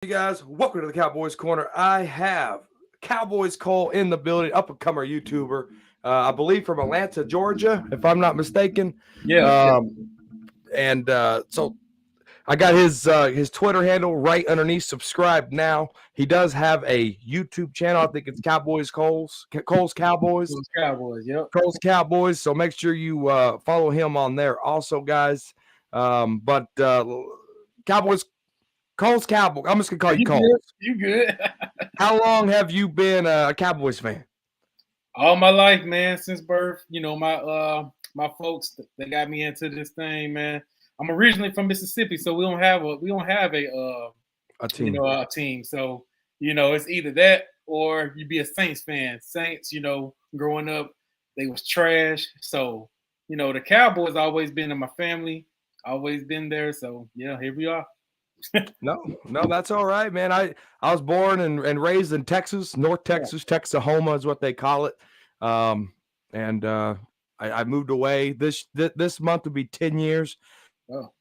Hey guys, welcome to the Cowboys Corner. I have Cowboys Cole in the building, up and comer YouTuber, I believe from Atlanta, Georgia, if I'm not mistaken. Yeah. And so I got his Twitter handle right underneath. Subscribe now. He does have a YouTube channel. I think it's Coles Cowboys, Coles Cowboys. Yep. Coles Cowboys. So make sure you follow him on there, also, guys. But Cowboys, Coles Cowboys. I'm just gonna call you You Coles. good? You good? How long have you been a Cowboys fan? All my life, man, since birth. My folks they got me into this thing, man. I'm originally from Mississippi, so we don't have a A team. a team. So it's either that or you be a Saints fan. Saints, growing up, they was trash. So the Cowboys always been in my family, always been there. So yeah, here we are. No, that's all right, man. I was born and raised in Texas, North Yeah. Texas, Texahoma is what they call it. Um, and I moved away. This month will be 10 years Oh,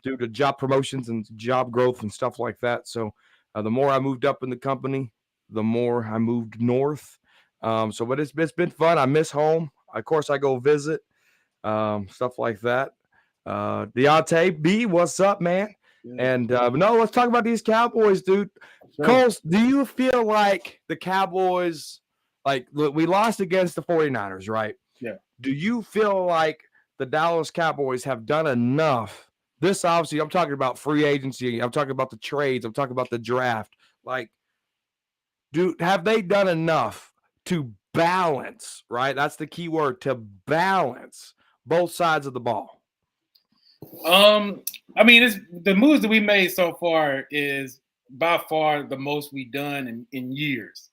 due to job promotions and job growth and stuff like that. So the more I moved up in the company, the more I moved north. But it's been fun. I miss home. Of course, I go visit, stuff like that. Deontay B, what's up, man? yeah. And no, let's talk about these Cowboys, dude. Sure. Coles, do you feel like the Cowboys, like we lost against the 49ers, right? Yeah. Do you feel like the Dallas Cowboys have done enough? This obviously, I'm talking about free agency. I'm talking about the trades. I'm talking about the draft. Like, have they done enough to balance, right? That's the key word, to balance both sides of the ball. I mean, it's the moves that we made so far is by far the most we done in years.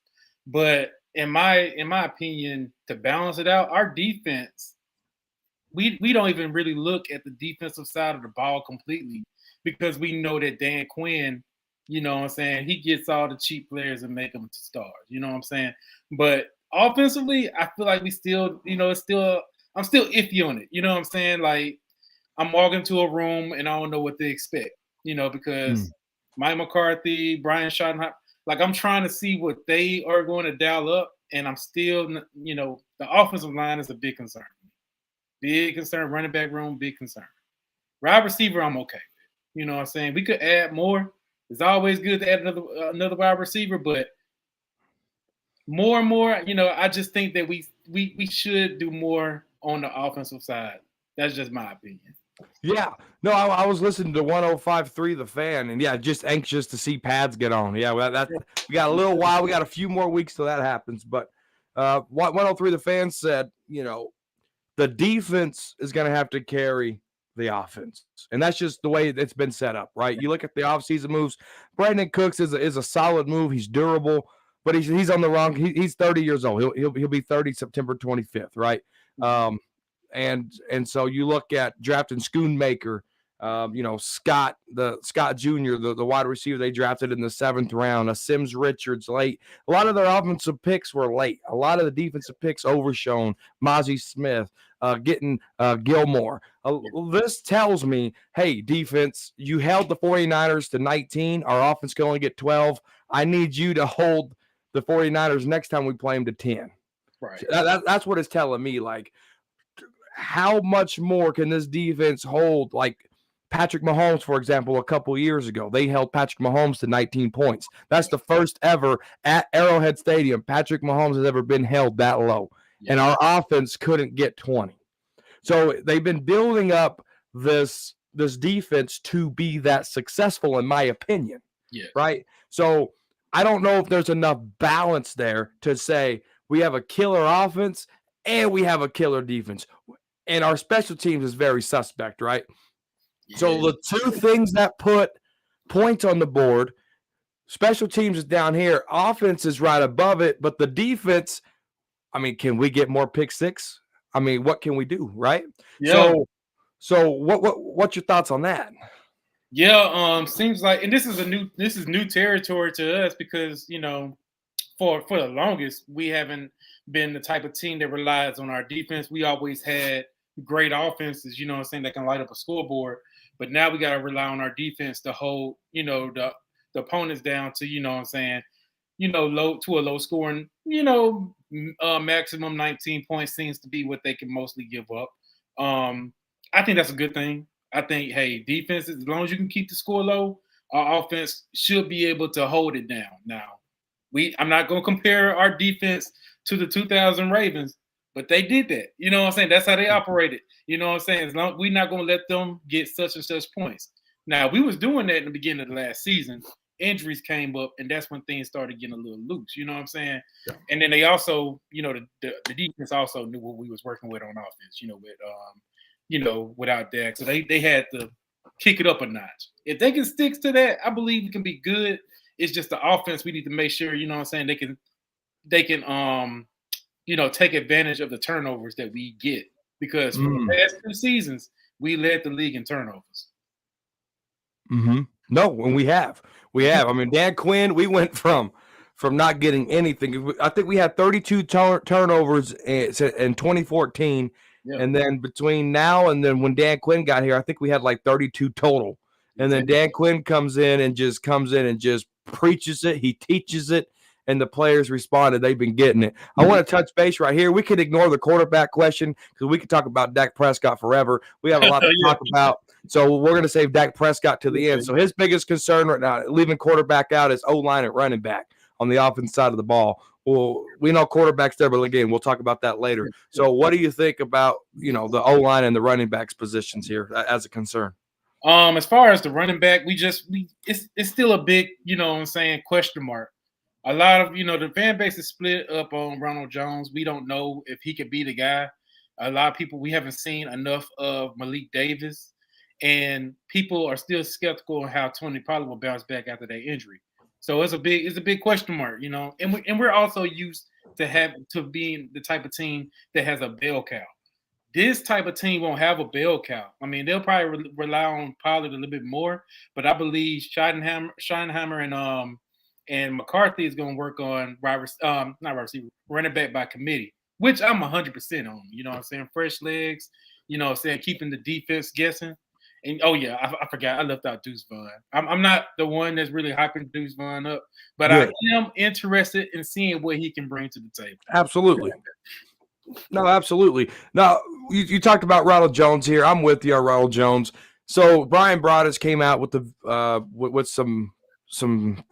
But in my opinion, to balance it out, our defense, we don't even really look at the defensive side of the ball completely because we know that Dan Quinn, what I'm saying, he gets all the cheap players and make them stars. You know what I'm saying? But offensively, I feel like we still, I'm still iffy on it. You know what I'm saying? Like I'm walking to a room and I don't know what to expect, because Mike McCarthy, Brian Schottenheimer, like I'm trying to see what they are going to dial up, and I'm still, the offensive line is a big concern. Big concern. Running back room, big concern. Wide receiver, I'm okay with. You know what I'm saying? We could add more. It's always good to add another wide receiver, but more and more, I just think that we should do more on the offensive side. That's just my opinion. Yeah. No, I was listening to 105.3 The Fan, and yeah, just anxious to see pads get on. Yeah, we got a little while. We got a few more weeks till that happens. But 103 The Fan said, the defense is going to have to carry the offense. And that's just the way it's been set up, right? You look at the offseason moves. Brandon Cooks is a solid move. He's durable, but he's on the wrong. He's 30 years old. He'll be 30 September 25th, right? And so you look at drafting Schoonmaker, Scott Jr., the wide receiver they drafted in the 7th round, a Sims Richards late. A lot of their offensive picks were late. A lot of the defensive picks overshown. Mozzie Smith, getting Gilmore. This tells me, hey, defense, you held the 49ers to 19. Our offense can only get 12. I need you to hold the 49ers next time we play them to 10. Right. That's what it's telling me. Like, how much more can this defense hold? Like Patrick Mahomes, for example, a couple years ago, they held Patrick Mahomes to 19 points. That's the first ever at Arrowhead Stadium Patrick Mahomes has ever been held that low. Yeah. And our offense couldn't get 20. So they've been building up this defense to be that successful, in my opinion. Yeah. Right? So I don't know if there's enough balance there to say we have a killer offense and we have a killer defense. And our special teams is very suspect, right? Yeah. So the two things that put points on the board, special teams is down here, offense is right above it, but the defense, I mean, can we get more pick six? I mean, what can we do, right? Yeah. So what's your thoughts on that? Yeah, seems like, and this is new territory to us because for the longest we haven't been the type of team that relies on our defense. We always had great offenses, that can light up a scoreboard. But now we got to rely on our defense to hold, the the opponents down to, you know what I'm saying, low to a low scoring, maximum 19 points seems to be what they can mostly give up. I think that's a good thing. I think, hey, defense, as long as you can keep the score low, our offense should be able to hold it down. Now, I'm not going to compare our defense to the 2000 Ravens, but they did that. You know what I'm saying? That's how they operated. You know what I'm saying? We're not going to let them get such and such points. Now, we was doing that in the beginning of the last season. Injuries came up, and that's when things started getting a little loose. You know what I'm saying? Yeah. And then they also, the defense also knew what we was working with on offense. Without Dak, so they had to kick it up a notch. If they can stick to that, I believe it can be good. It's just the offense we need to make sure, you know what I'm saying, they can take advantage of the turnovers that we get, because for the past 2 seasons we led the league in turnovers. No, and we have. I mean, Dan Quinn, we went from not getting anything. I think we had 32 turnovers in 2014. Yeah. And then between now and then when Dan Quinn got here, I think we had like 32 total. And then Dan Quinn comes in and just preaches it. He teaches it, and the players responded. They've been getting it. I want to touch base right here. We could ignore the quarterback question because we could talk about Dak Prescott forever. We have a lot to talk about. So we're going to save Dak Prescott to the end. So his biggest concern right now, leaving quarterback out, is O-line and running back on the offense side of the ball. Well, we know quarterback's there, but again, we'll talk about that later. So what do you think about, the O-line and the running backs positions here as a concern? As far as the running back, it's still a big, question mark. A lot of, the fan base is split up on Ronald Jones. We don't know if he could be the guy. A lot of people, we haven't seen enough of Malik Davis, and people are still skeptical on how Tony Pollard will bounce back after that injury. So it's a big question mark, and we're also used to being the type of team that has a bell cow. This type of team won't have a bell cow. I mean, they'll probably rely on Pollard a little bit more, but I believe Schottenheimer and McCarthy is going to work on running back by committee, which I'm 100% on. You know what I'm saying? Fresh legs, keeping the defense guessing. And I forgot, I left out Deuce Vaughn. I'm not the one that's really hyping Deuce Vaughn up, but I am interested in seeing what he can bring to the table. Absolutely. No, absolutely. Now, you talked about Ronald Jones here. I'm with you on Ronald Jones. So Brian Broaddus came out with with some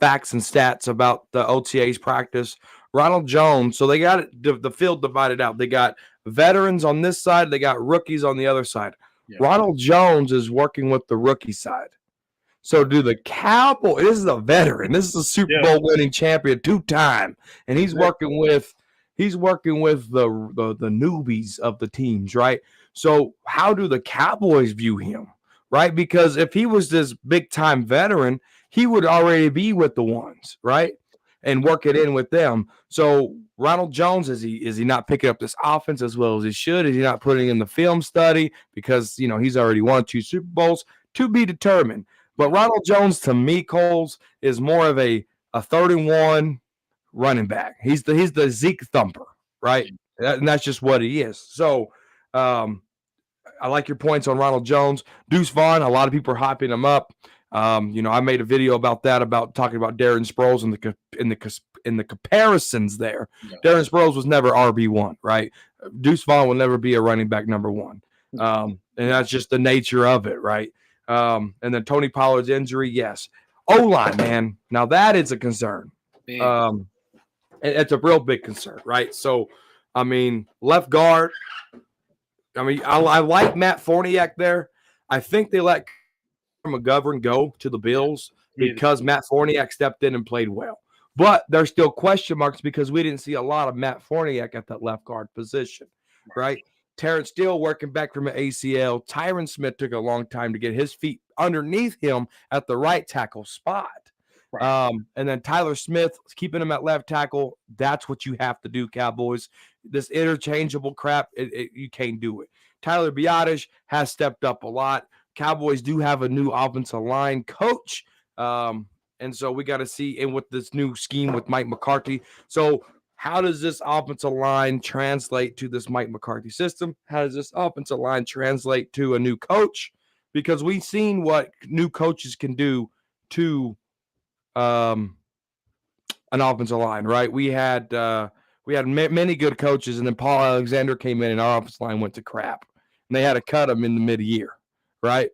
facts and stats about the OTA's practice. Ronald Jones, so they got the field divided out. They got veterans on this side. They got rookies on the other side. Yeah. Ronald Jones is working with the rookie side. So do the Cowboys, this is a veteran. This is a Super Bowl winning champion 2-time. And he's working with the newbies of the teams, right? So how do the Cowboys view him, right? Because if he was this big-time veteran, he would already be with the ones, right? And work it in with them. So Ronald Jones, is he not picking up this offense as well as he should? Is he not putting in the film study? Because, he's already won 2 Super Bowls, to be determined. But Ronald Jones, to me, Coles, is more of a 3rd-and-1 running back. He's the Zeke thumper, right? And that's just what he is. So I like your points on Ronald Jones. Deuce Vaughn, a lot of people are hyping him up. I made a video about that, about talking about Darren Sproles in the comparisons there. Yeah. Darren Sproles was never RB1, right? Deuce Vaughn will never be a running back number 1. And that's just the nature of it, right? And then Tony Pollard's injury, yes. O-line, man. Now that is a concern. It's a real big concern, right? So, I mean, left guard. I mean, I like Matt Forniak there. I think they let McGovern go to the Bills because Matt Forniak stepped in and played well. But there's still question marks because we didn't see a lot of Matt Forniak at that left guard position, right? Terrence Steele working back from an ACL. Tyron Smith took a long time to get his feet underneath him at the right tackle spot. Right. And then Tyler Smith, keeping him at left tackle, that's what you have to do, Cowboys. This interchangeable crap, you can't do it. Tyler Biadasz has stepped up a lot. Cowboys do have a new offensive line coach. And so we got to see, and with this new scheme with Mike McCarthy. So how does this offensive line translate to this Mike McCarthy system? How does this offensive line translate to a new coach? Because we've seen what new coaches can do to an offensive line, right? We had many good coaches, and then Paul Alexander came in, and our offensive line went to crap, and they had to cut him in the mid-year, right?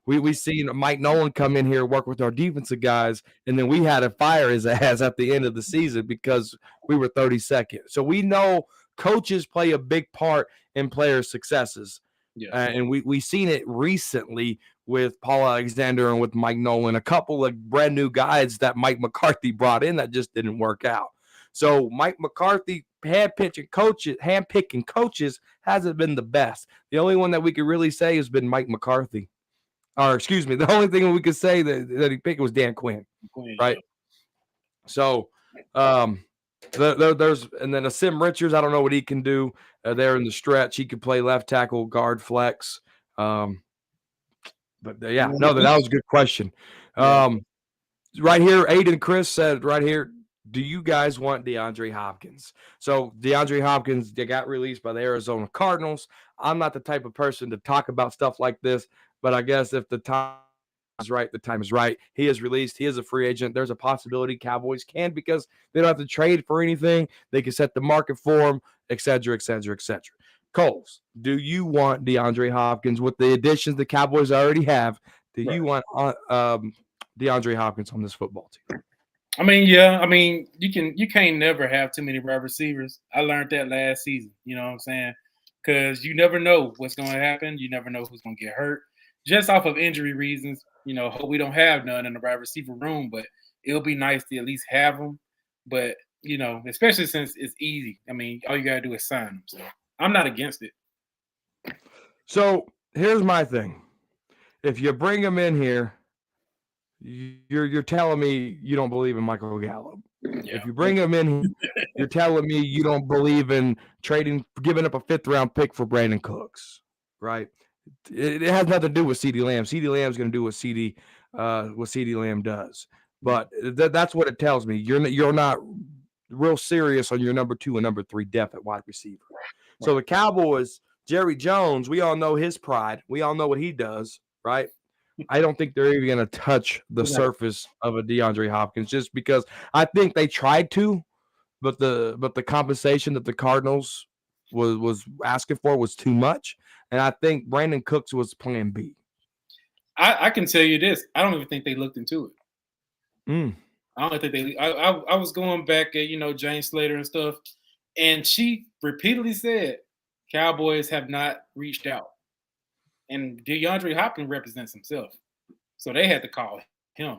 We seen Mike Nolan come in here, work with our defensive guys, and then we had to fire his ass at the end of the season because we were 32nd. So we know coaches play a big part in players' successes. Yeah. And we seen it recently with Paul Alexander and with Mike Nolan, a couple of brand new guys that Mike McCarthy brought in that just didn't work out. So Mike McCarthy handpicking coaches hasn't been the best. The only one that we could really say has been Mike McCarthy. Or excuse me, the only thing we could say that he picked was Dan Quinn, right? So there's and then a Sim Richards. I don't know what he can do there in the stretch. He could play left tackle, guard, flex. But yeah, no, that was a good question. Right here, Aiden Chris said right here, do you guys want DeAndre Hopkins? So DeAndre Hopkins, they got released by the Arizona Cardinals. I'm not the type of person to talk about stuff like this, but I guess if the time is right, the time is right. He is released. He is a free agent. There's a possibility Cowboys can, because they don't have to trade for anything. They can set the market for him, et cetera, et cetera, et cetera. Coles, do you want DeAndre Hopkins with the additions the Cowboys already have? Do you want DeAndre Hopkins on this football team? I mean, yeah. I mean, you can't never have too many wide receivers. I learned that last season. You know what I'm saying? Because you never know what's going to happen. You never know who's going to get hurt. Just off of injury reasons, hope we don't have none in the wide receiver room, but it'll be nice to at least have them. But, especially since it's easy. I mean, all you got to do is sign them. So I'm not against it. So here's my thing. If you bring them in here, you're telling me you don't believe in Michael Gallup. Yeah. If you bring him in, you're telling me you don't believe in giving up a 5th-round pick for Brandon Cooks, right? It has nothing to do with CeeDee Lamb. CeeDee Lamb's going to do what CeeDee Lamb does. But that's what it tells me. You're not real serious on your number 2 and number 3 depth at wide receiver. Right. So the Cowboys, Jerry Jones, we all know his pride. We all know what he does, right? I don't think they're even going to touch the surface of a DeAndre Hopkins, just because I think they tried to, but the compensation that the Cardinals was asking for was too much, and I think Brandon Cooks was plan B. I can tell you this: I don't even think they looked into it. I don't think they. I was going back at Jane Slater and stuff, and she repeatedly said Cowboys have not reached out. And DeAndre Hopkins represents himself. So they had to call him.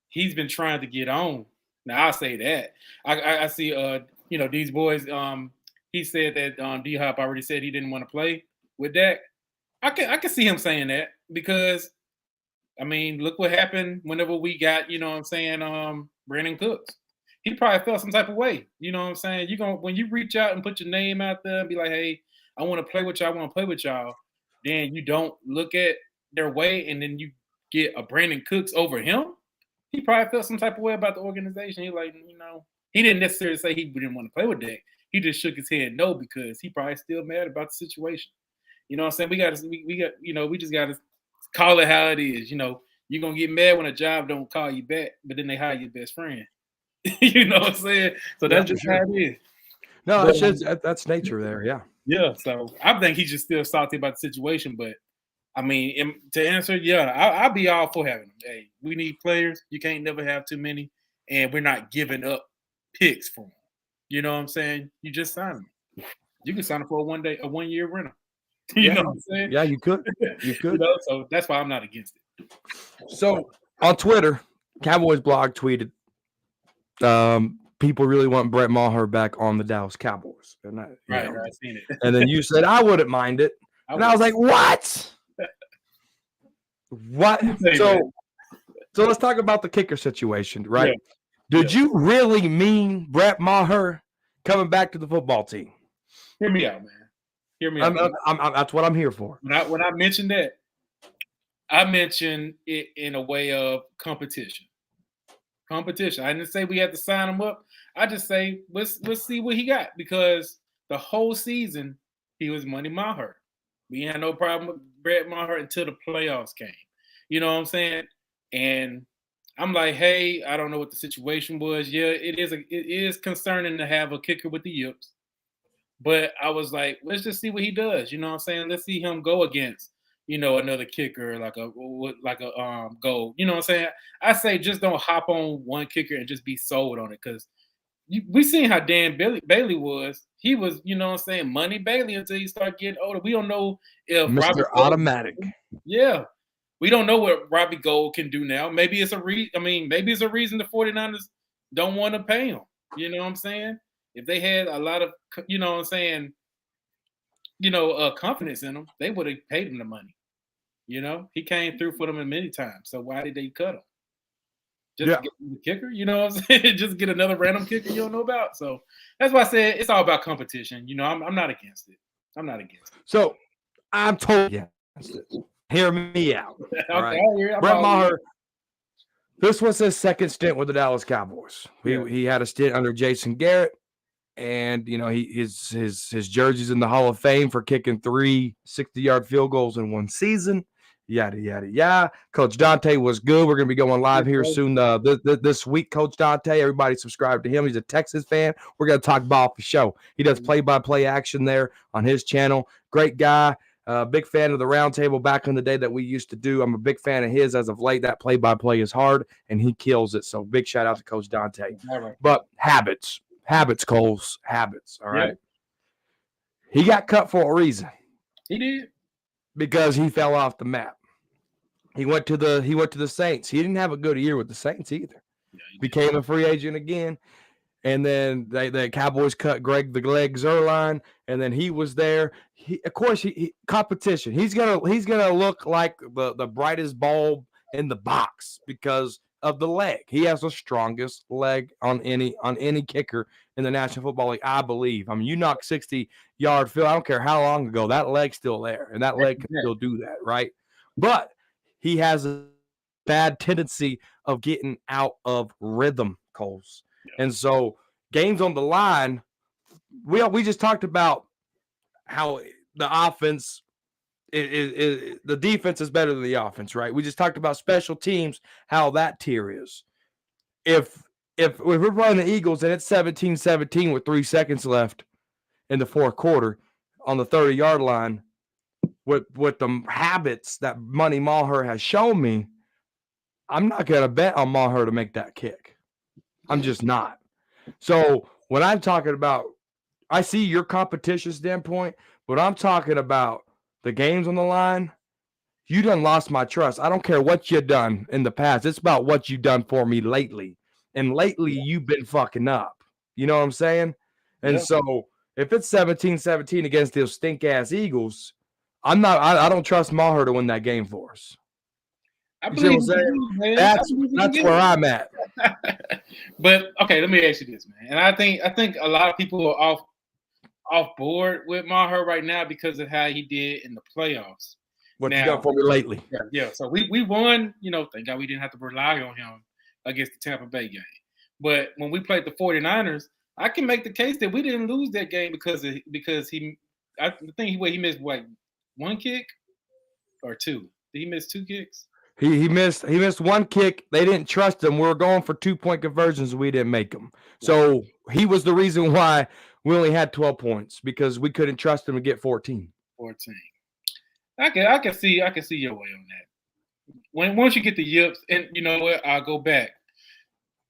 He's been trying to get on. Now, I'll say that. I see, these boys, he said that D-Hop already said he didn't want to play with Dak. I can see him saying that because, I mean, look what happened whenever we got, Brandon Cooks. He probably felt some type of way. You know what I'm saying? When you reach out and put your name out there and be like, hey, I want to play with y'all, then you don't look at their way, and then you get a Brandon Cooks over him. He probably felt some type of way about the organization. He's like, he didn't necessarily say he didn't want to play with Dak. He just shook his head no because he probably still mad about the situation. You know what I'm saying? We just got to call it how it is. You're going to get mad when a job don't call you back, but then they hire your best friend. You know what I'm saying? So that's just how it is. No, that's nature there, yeah. Yeah, so I think he's just still salty about the situation. But, I mean, to answer, yeah, I'll be all for having him. Hey, we need players. You can't never have too many, and we're not giving up picks for them. You know what I'm saying? You just sign them. You can sign them for a 1-year rental. You know what I'm saying? Yeah, you could. You could. So that's why I'm not against it. So on Twitter, Cowboys blog tweeted, people really want Brett Maher back on the Dallas Cowboys. And I've seen it. And then you said, I wouldn't mind it. And I was like, what? What? So let's talk about the kicker situation, right? Yeah. Did you really mean Brett Maher coming back to the football team? Hear me out, man. Hear me out. That's what I'm here for. When I mentioned that, I mentioned it in a way of competition. Competition. I didn't say we had to sign him up. I just say let's see what he got, because the whole season he was Money Maher. We had no problem with Brett Maher until the playoffs came. You know what I'm saying? And I'm like, hey, I don't know what the situation was. Yeah, it is concerning to have a kicker with the yips. But I was like, let's just see what he does. You know what I'm saying? Let's see him go against, another kicker like a goal. You know what I'm saying? I say just don't hop on one kicker and just be sold on it because we seen how Dan Bailey was. He was, you know what I'm saying, Money Bailey until he started getting older. We don't know if Robbie Mr. Gold, Automatic. yeah. We don't know what Robbie Gold can do now. Maybe it's maybe it's a reason the 49ers don't want to pay him. You know what I'm saying? If they had a lot of, you know what I'm saying, confidence in him, they would have paid him the money. He came through for them many times. So why did they cut him? Just to Yeah. get the kicker, you know what I'm saying? Just get another random kicker you don't know about. So that's why I said it's all about competition. I'm not against it. I'm not against it. So I'm totally against it. Hear me out. All right. Okay, Brett Maher, this was his second stint with the Dallas Cowboys. Yeah. He had a stint under Jason Garrett, and his jersey's in the Hall of Fame for kicking 3 60-yard field goals in one season. Yada yada yada. Coach Dante was good. We're gonna be going live here soon this week. Coach Dante, everybody subscribe to him. He's a Texas fan. We're gonna talk ball for show. He does play-by-play action there on his channel. Great guy. Big fan of the roundtable back in the day that we used to do. I'm a big fan of his as of late. That play-by-play is hard, and he kills it. So big shout out to Coach Dante. Right. But habits, Coles, habits. All right. Yep. He got cut for a reason. He did. Because he fell off the map. He went to the Saints. He didn't have a good year with the Saints either. Yeah, Became a free agent again. And then the Cowboys cut Greg the Leg Zuerlein, and then he was there. Of course, competition. He's gonna look like the brightest bulb in the box because of the leg. He has the strongest leg on any kicker in the National Football League, I believe. I mean, you knock 60-yard field. I don't care how long ago, that leg's still there, and that leg can still do that, right? But he has a bad tendency of getting out of rhythm, Coles. Yeah. And so games on the line, we just talked about how the offense is the defense is better than the offense, right? We just talked about special teams, how that tier is. If we're playing the Eagles and it's 17-17 with 3 seconds left in the fourth quarter on the 30-yard line, with the habits that Money Maher has shown me, I'm not going to bet on Maher to make that kick. I'm just not. So when I'm talking about, I see your competition standpoint, but I'm talking about the games on the line. You done lost my trust. I don't care what you've done in the past. It's about what you've done for me lately. And lately, you've been fucking up. You know what I'm saying? And so if it's 17-17 against those stink-ass Eagles, I don't trust Maher to win that game for us. I believe that's where I'm at. But okay, let me ask you this, man. And I think a lot of people are off board with Maher right now because of how he did in the playoffs. What you done for me lately? Yeah. So we won. Thank God we didn't have to rely on him against the Tampa Bay game. But when we played the 49ers, I can make the case that we didn't lose that game because he. I think he missed one kick or two. Did he miss 2 kicks? He missed one kick. They didn't trust him. We were going for 2-point conversions. We didn't make them. So he was the reason why we only had 12 points because we couldn't trust him to get 14. I can see your way on that. Once you get the yips, and you know what, I'll go back.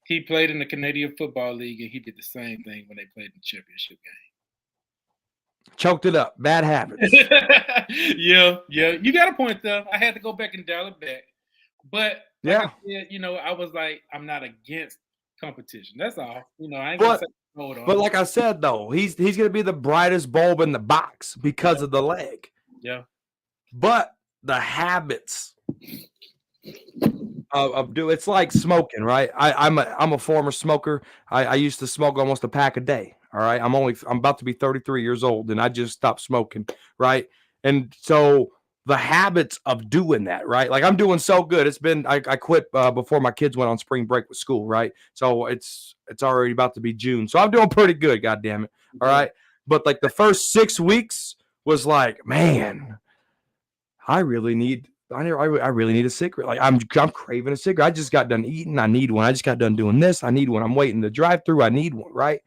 He played in the Canadian Football League, and he did the same thing when they played in the championship game. Choked it up. Bad habits. Yeah. You got a point, though. I had to go back and dial it back. But I said, I was like, I'm not against competition. That's all. I ain't gonna say hold on. But like I said, though, he's gonna be the brightest bulb in the box because of the leg. Yeah. But the habits of it's like smoking, right? I'm a former smoker. I used to smoke almost a pack a day. All right. I'm about to be 33 years old and I just stopped smoking. Right. And so the habits of doing that, right? Like I'm doing so good. It's been, I quit before my kids went on spring break with school. Right. So it's already about to be June. So I'm doing pretty good. God damn it. All right. But like the first 6 weeks was like, man, I really need I really need a cigarette. Like I'm craving a cigarette. I just got done eating. I need one. I just got done doing this. I need one. I'm waiting to drive through. I need one, right?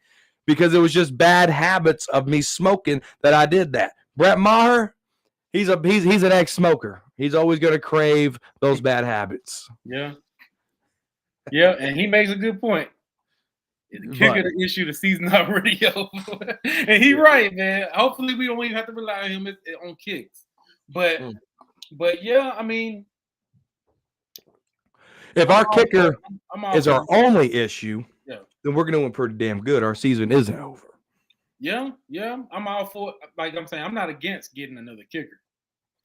Because it was just bad habits of me smoking that I did that. Brett Maher, he's an ex-smoker. He's always going to crave those bad habits. Yeah. Yeah, and he makes a good point. The kicker the issue, the season already over. And he's right, man. Hopefully we don't even have to rely on him on kicks. But yeah, I mean, if our kicker is our only issue, then we're going to win pretty damn good. Our season isn't over. Yeah, I'm all for it. Like I'm saying, I'm not against getting another kicker.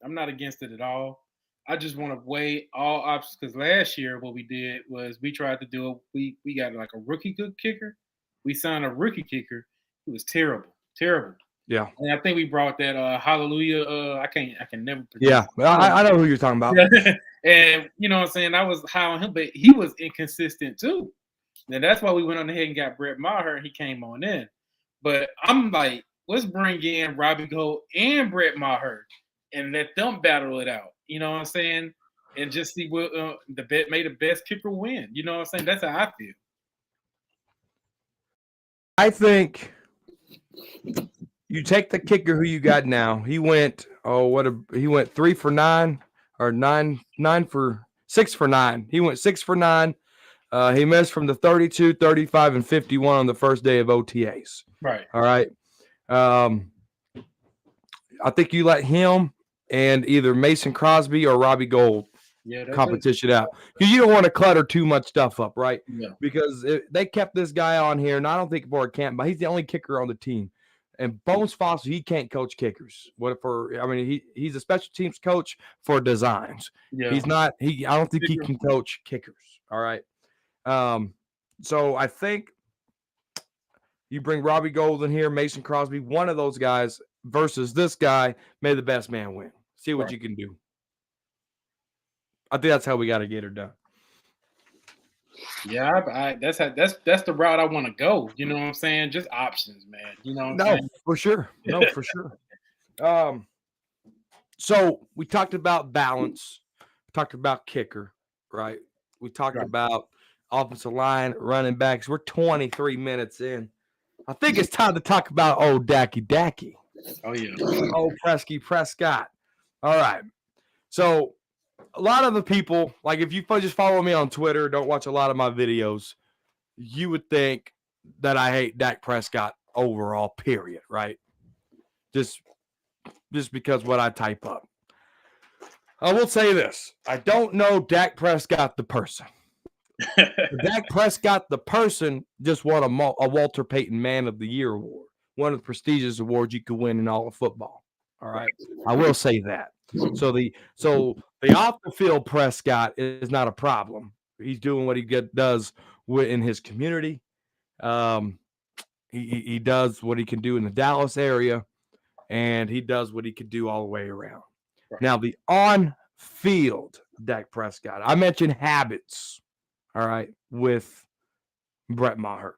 I'm not against it at all. I just want to weigh all options because last year what we did was we tried to do it. We got like a rookie good kicker. We signed a rookie kicker. It was terrible. Yeah, and I think we brought that Hallelujah. I can never. Yeah, I know who you're talking about. And you know what I'm saying. I was high on him, but he was inconsistent too. And that's why we went on ahead and got Brett Maher, and he came on in. But I'm like, let's bring in Robbie Gold and Brett Maher and let them battle it out. You know what I'm saying? And just see what the best kicker win. You know what I'm saying? That's how I feel. I think you take the kicker who you got now. He went 3 for 9 or 6 for 9. He went 6 for 9. He missed from the 32, 35, and 51 on the first day of OTAs. Right. All right. I think you let him and either Mason Crosby or Robbie Gold competition out. Because you don't want to clutter too much stuff up, right? Yeah. Because they kept this guy on here, and I don't think Board can't, but he's the only kicker on the team. And Bones Foster, he can't coach kickers. He's a special teams coach for designs. Yeah. He's not. I don't think he can coach kickers. All right. So I think you bring Robbie Gold in here, Mason Crosby, one of those guys versus this guy. May the best man win. See what you can do. I think that's how we got to get her done. Yeah, that's the route I want to go. You know what I'm saying? Just options, man. You know what I'm saying? For sure. No, for sure. So we talked about balance. We talked about kicker, right? We talked about offensive line, running backs. We're 23 minutes in. I think it's time to talk about old Dacky. Oh, yeah. Old Prescott. All right. So a lot of the people, like if you just follow me on Twitter, don't watch a lot of my videos, you would think that I hate Dak Prescott overall, period, right? Just because what I type up. I will say this. I don't know Dak Prescott the person. Dak Prescott the person just won a Walter Payton Man of the Year award, one of the prestigious awards you could win in all of football. All right. I will say that. So the off the field Prescott is not a problem. He's doing what he does in his community. He does what he can do in the Dallas area, and he does what he can do all the way around. Right. Now the on field Dak Prescott. I mentioned habits. All right, with Brett Maher.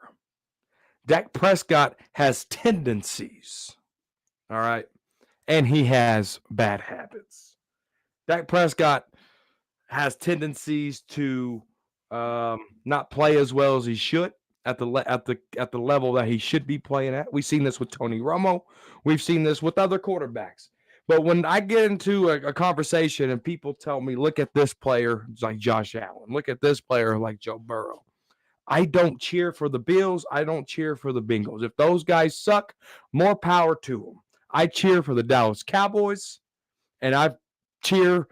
Dak Prescott has tendencies. All right. And he has bad habits. Dak Prescott has tendencies to not play as well as he should at the level that he should be playing at. We've seen this with Tony Romo. We've seen this with other quarterbacks. But when I get into a conversation and people tell me, look at this player like Josh Allen, look at this player like Joe Burrow, I don't cheer for the Bills. I don't cheer for the Bengals. If those guys suck, more power to them. I cheer for the Dallas Cowboys, and I cheer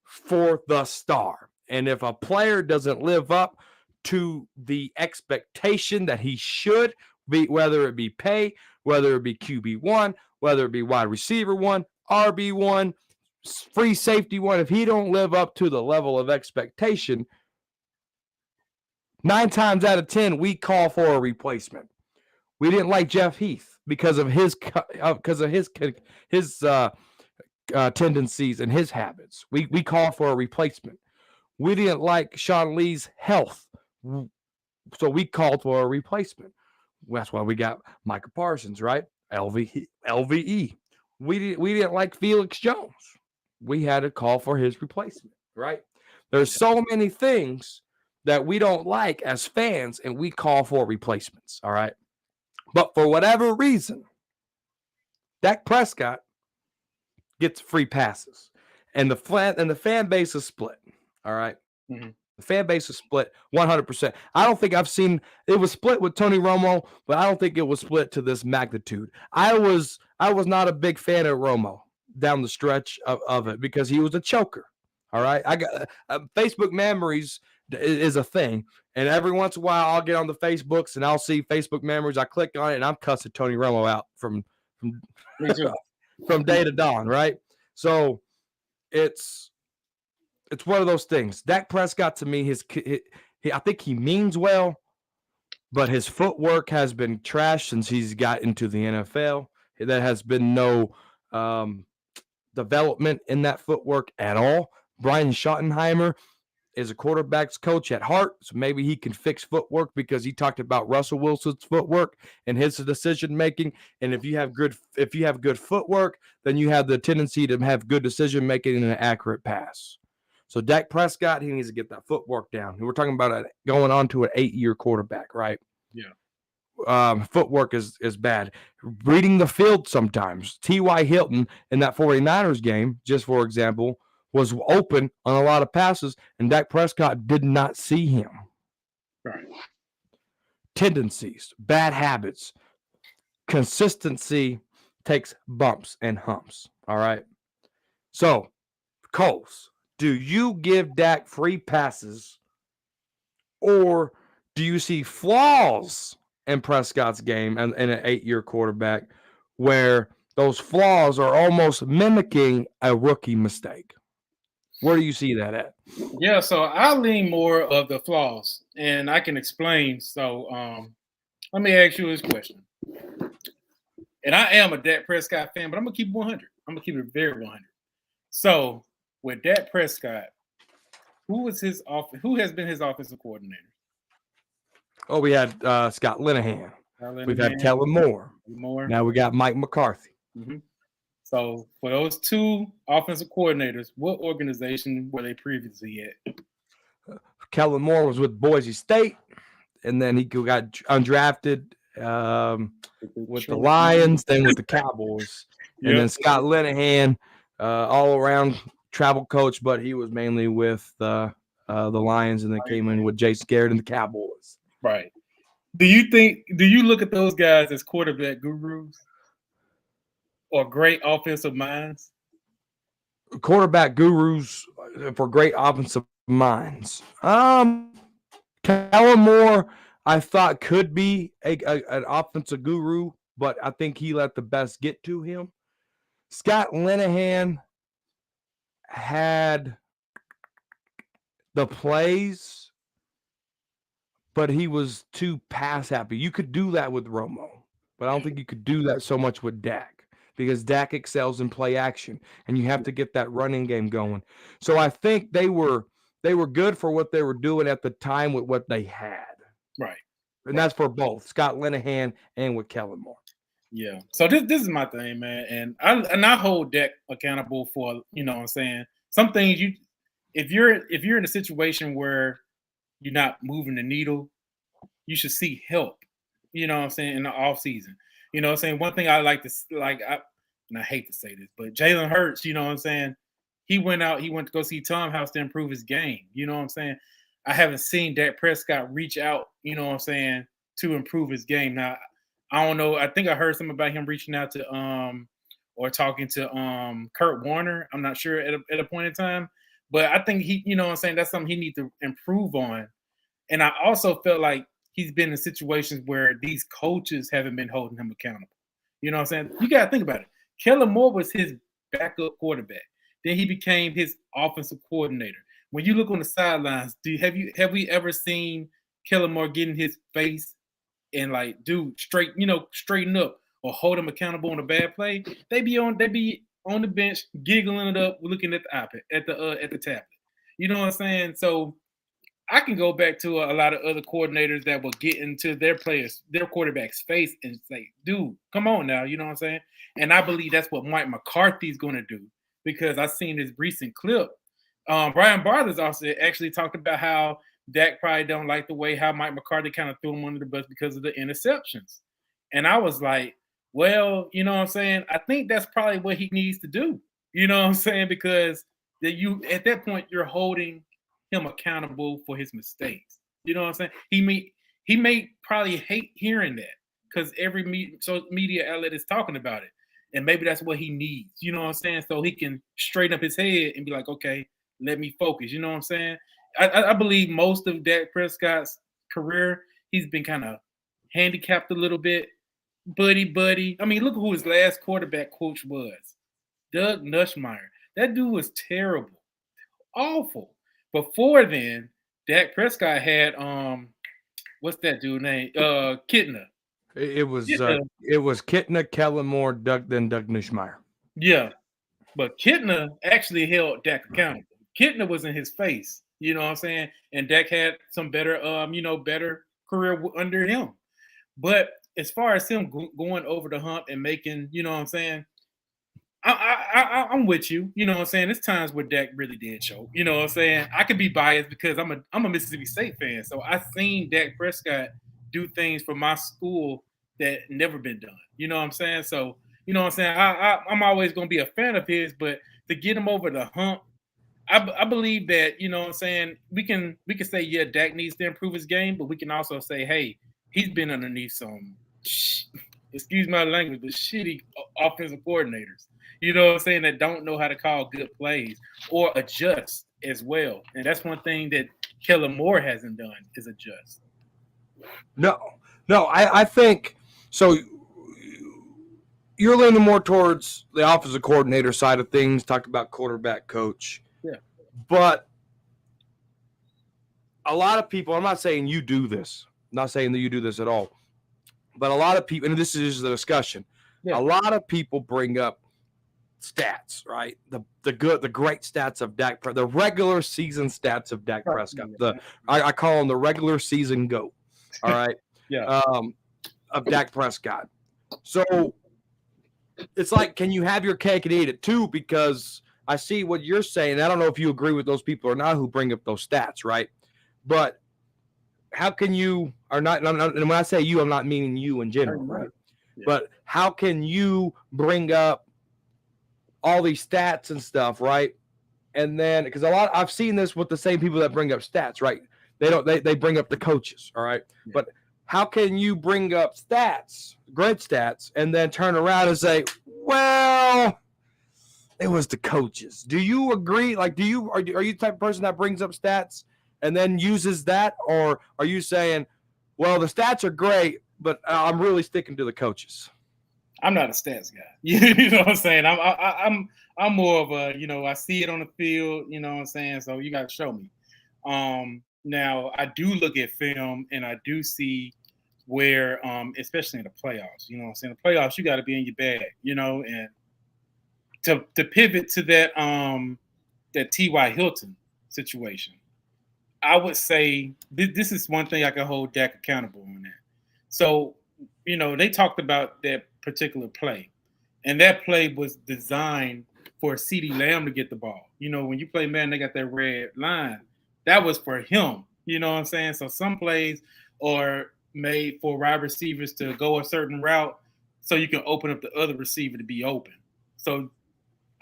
for the star. And if a player doesn't live up to the expectation that he should be, whether it be pay, whether it be QB1, whether it be wide receiver 1, RB1, free safety 1, if he don't live up to the level of expectation, 9 times out of 10, we call for a replacement. We didn't like Jeff Heath because of his tendencies and his habits. We call for a replacement. We didn't like Sean Lee's health, so we called for a replacement. That's why we got Micah Parsons, right? LVE. We didn't like Felix Jones. we had to call for his replacement, right? There's so many things that we don't like as fans, and we call for replacements, all right? But for whatever reason, Dak Prescott gets free passes, and the fan base is split, all right? Mhm. The fan base is split 100%. I don't think I've seen it was split with Tony Romo, but I don't think it was split to this magnitude. I was not a big fan of Romo down the stretch of it because he was a choker. All right, I got Facebook memories is a thing, and every once in a while I'll get on the Facebooks and I'll see Facebook memories. I click on it and I'm cussing Tony Romo out from Me too. from day to dawn. Right, so it's one of those things. Dak Prescott to me, I think he means well, but his footwork has been trashed since he's got into the NFL. There has been no development in that footwork at all. Brian Schottenheimer is a quarterback's coach at heart, so maybe he can fix footwork because he talked about Russell Wilson's footwork and his decision making. And if you have good footwork, then you have the tendency to have good decision making and an accurate pass. So Dak Prescott, he needs to get that footwork down. We're talking about going on to an 8-year quarterback, right? Yeah. Footwork is bad. Reading the field sometimes. T.Y. Hilton in that 49ers game, just for example, was open on a lot of passes, and Dak Prescott did not see him. Right. Tendencies, bad habits, consistency takes bumps and humps. All right. So, Coles, do you give Dak free passes, or do you see flaws in Prescott's game and in an 8-year quarterback where those flaws are almost mimicking a rookie mistake? Where do you see that at? Yeah, so I lean more of the flaws, and I can explain. So let me ask you this question. And I am a Dak Prescott fan, but I'm gonna keep it 100. I'm gonna keep it very 100. So with Dak Prescott, who has been his offensive coordinator? Oh, we had Scott Linehan. We've had Kellen Moore. Now we got Mike McCarthy. Mm-hmm. So for those two offensive coordinators, what organization were they previously at? Kellen Moore was with Boise State, and then he got undrafted with the Lions, then with the Cowboys. And then Scott Linehan, all around travel coach, but he was mainly with the Lions, and then came in with Jason Garrett and the Cowboys. Right. Do you look at those guys as quarterback gurus or great offensive minds? Quarterback gurus for great offensive minds. Kellen Moore, I thought could be an offensive guru, but I think he let the best get to him. Scott Linehan had the plays, but he was too pass happy. You could do that with Romo, but I don't think you could do that so much with Dak because Dak excels in play action, and you have to get that running game going. So I think they were good for what they were doing at the time with what they had. Right. And that's for both Scott Linehan and with Kellen Moore. Yeah. So this is my thing, man. And I hold Dak accountable for, you know what I'm saying, some things if you're in a situation where you're not moving the needle, you should seek help, you know what I'm saying, in the off season. You know what I'm saying? One thing I like to and I hate to say this, but Jalen Hurts, you know what I'm saying? He went to go see Tom House to improve his game. You know what I'm saying? I haven't seen Dak Prescott reach out, you know what I'm saying, to improve his game. Now, I don't know. I think I heard something about him reaching out to or talking to Kurt Warner. I'm not sure at a point in time. But I think he, you know what I'm saying, that's something he needs to improve on. And I also felt like he's been in situations where these coaches haven't been holding him accountable. You know what I'm saying? You got to think about it. Kellen Moore was his backup quarterback. Then he became his offensive coordinator. When you look on the sidelines, have we ever seen Kellen Moore get in his face and like, dude, straighten up or hold him accountable on a bad play? They be on the bench, giggling it up, looking at the iPad, at the tablet. You know what I'm saying? So I can go back to a lot of other coordinators that will get into their quarterback's face and say, dude, come on now. You know what I'm saying? And I believe that's what Mike McCarthy's going to do. because I seen this recent clip. Brian Barthes also actually talked about how Dak probably don't like the way how Mike McCarthy kind of threw him under the bus because of the interceptions. And I was like, well, you know what I'm saying? I think that's probably what he needs to do. You know what I'm saying? Because that you at that point you're holding him accountable for his mistakes. You know what I'm saying? He may probably hate hearing that because every media outlet is talking about it. And maybe that's what he needs, you know what I'm saying? So he can straighten up his head and be like, okay, let me focus. You know what I'm saying? I believe most of Dak Prescott's career, he's been kind of handicapped a little bit. Buddy. I mean, look who his last quarterback coach was. Doug Nussmeier. That dude was terrible. Awful. Before then, Dak Prescott had what's that dude name? Kitna. It was Kitna. Kitna, Kellen Moore, Doug Nussmeier. Yeah. But Kitna actually held Dak accountable. Kitna was in his face, you know what I'm saying? And Dak had some better, better career under him. But as far as him going over the hump and making, you know what I'm saying? I'm with you. You know what I'm saying? There's times where Dak really did choke. You know what I'm saying? I could be biased because I'm a Mississippi State fan. So I've seen Dak Prescott do things for my school that never been done. You know what I'm saying? So, you know what I'm saying? I'm always gonna be a fan of his, but to get him over the hump, I believe that, you know what I'm saying, we can say, yeah, Dak needs to improve his game, but we can also say, hey, he's been underneath some excuse my language, but shitty offensive coordinators. You know what I'm saying, that don't know how to call good plays or adjust as well. And that's one thing that Kellen Moore hasn't done is adjust. No, I think so. You're leaning more towards the offensive coordinator side of things, talked about quarterback coach. Yeah. But a lot of people, I'm not saying you do this, I'm not saying that you do this at all, but a lot of people, and this is just the discussion, a lot of people bring up stats, right? The great stats of Dak, the regular season stats of Dak Prescott. I call him the regular season GOAT. All right. Of Dak Prescott. So it's like, can you have your cake and eat it too? Because I see what you're saying. I don't know if you agree with those people or not who bring up those stats, right? But how can you or not? And when I say you, I'm not meaning you in general, right? Yeah. But how can you bring up all these stats and stuff, right? And then because I've seen this with the same people that bring up stats, right? They bring up the coaches, all right? Yeah. But how can you bring up stats, great stats, and then turn around and say, well, it was the coaches? Do you agree? Like, are you the type of person that brings up stats and then uses that, or are you saying, well, the stats are great, but I'm really sticking to the coaches? I'm not a stats guy. You know what I'm saying? I'm more of a, I see it on the field, you know what I'm saying? So you got to show me. Now I do look at film and I do see where, especially in the playoffs, you know what I'm saying? The playoffs, you got to be in your bag, and to pivot to that T.Y. Hilton situation, I would say this is one thing I can hold Dak accountable on that. So, they talked about that particular play, and that play was designed for CeeDee Lamb to get the ball. When you play man, they got that red line. That was for him. You know what I'm saying? So some plays are made for wide receivers to go a certain route so you can open up the other receiver to be open. So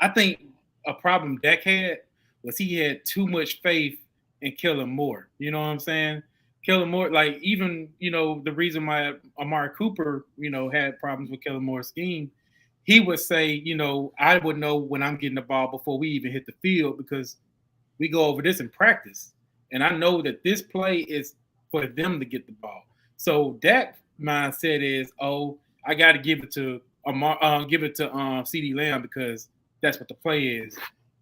I think a problem Dak had was he had too much faith in Kellen Moore. You know what I'm saying? Kellen Moore, like even, the reason why Amari Cooper, had problems with Kellen Moore's scheme, he would say, I would know when I'm getting the ball before we even hit the field because we go over this in practice. And I know that this play is for them to get the ball. So Dak's mindset is, I got to give it to CeeDee Lamb because that's what the play is.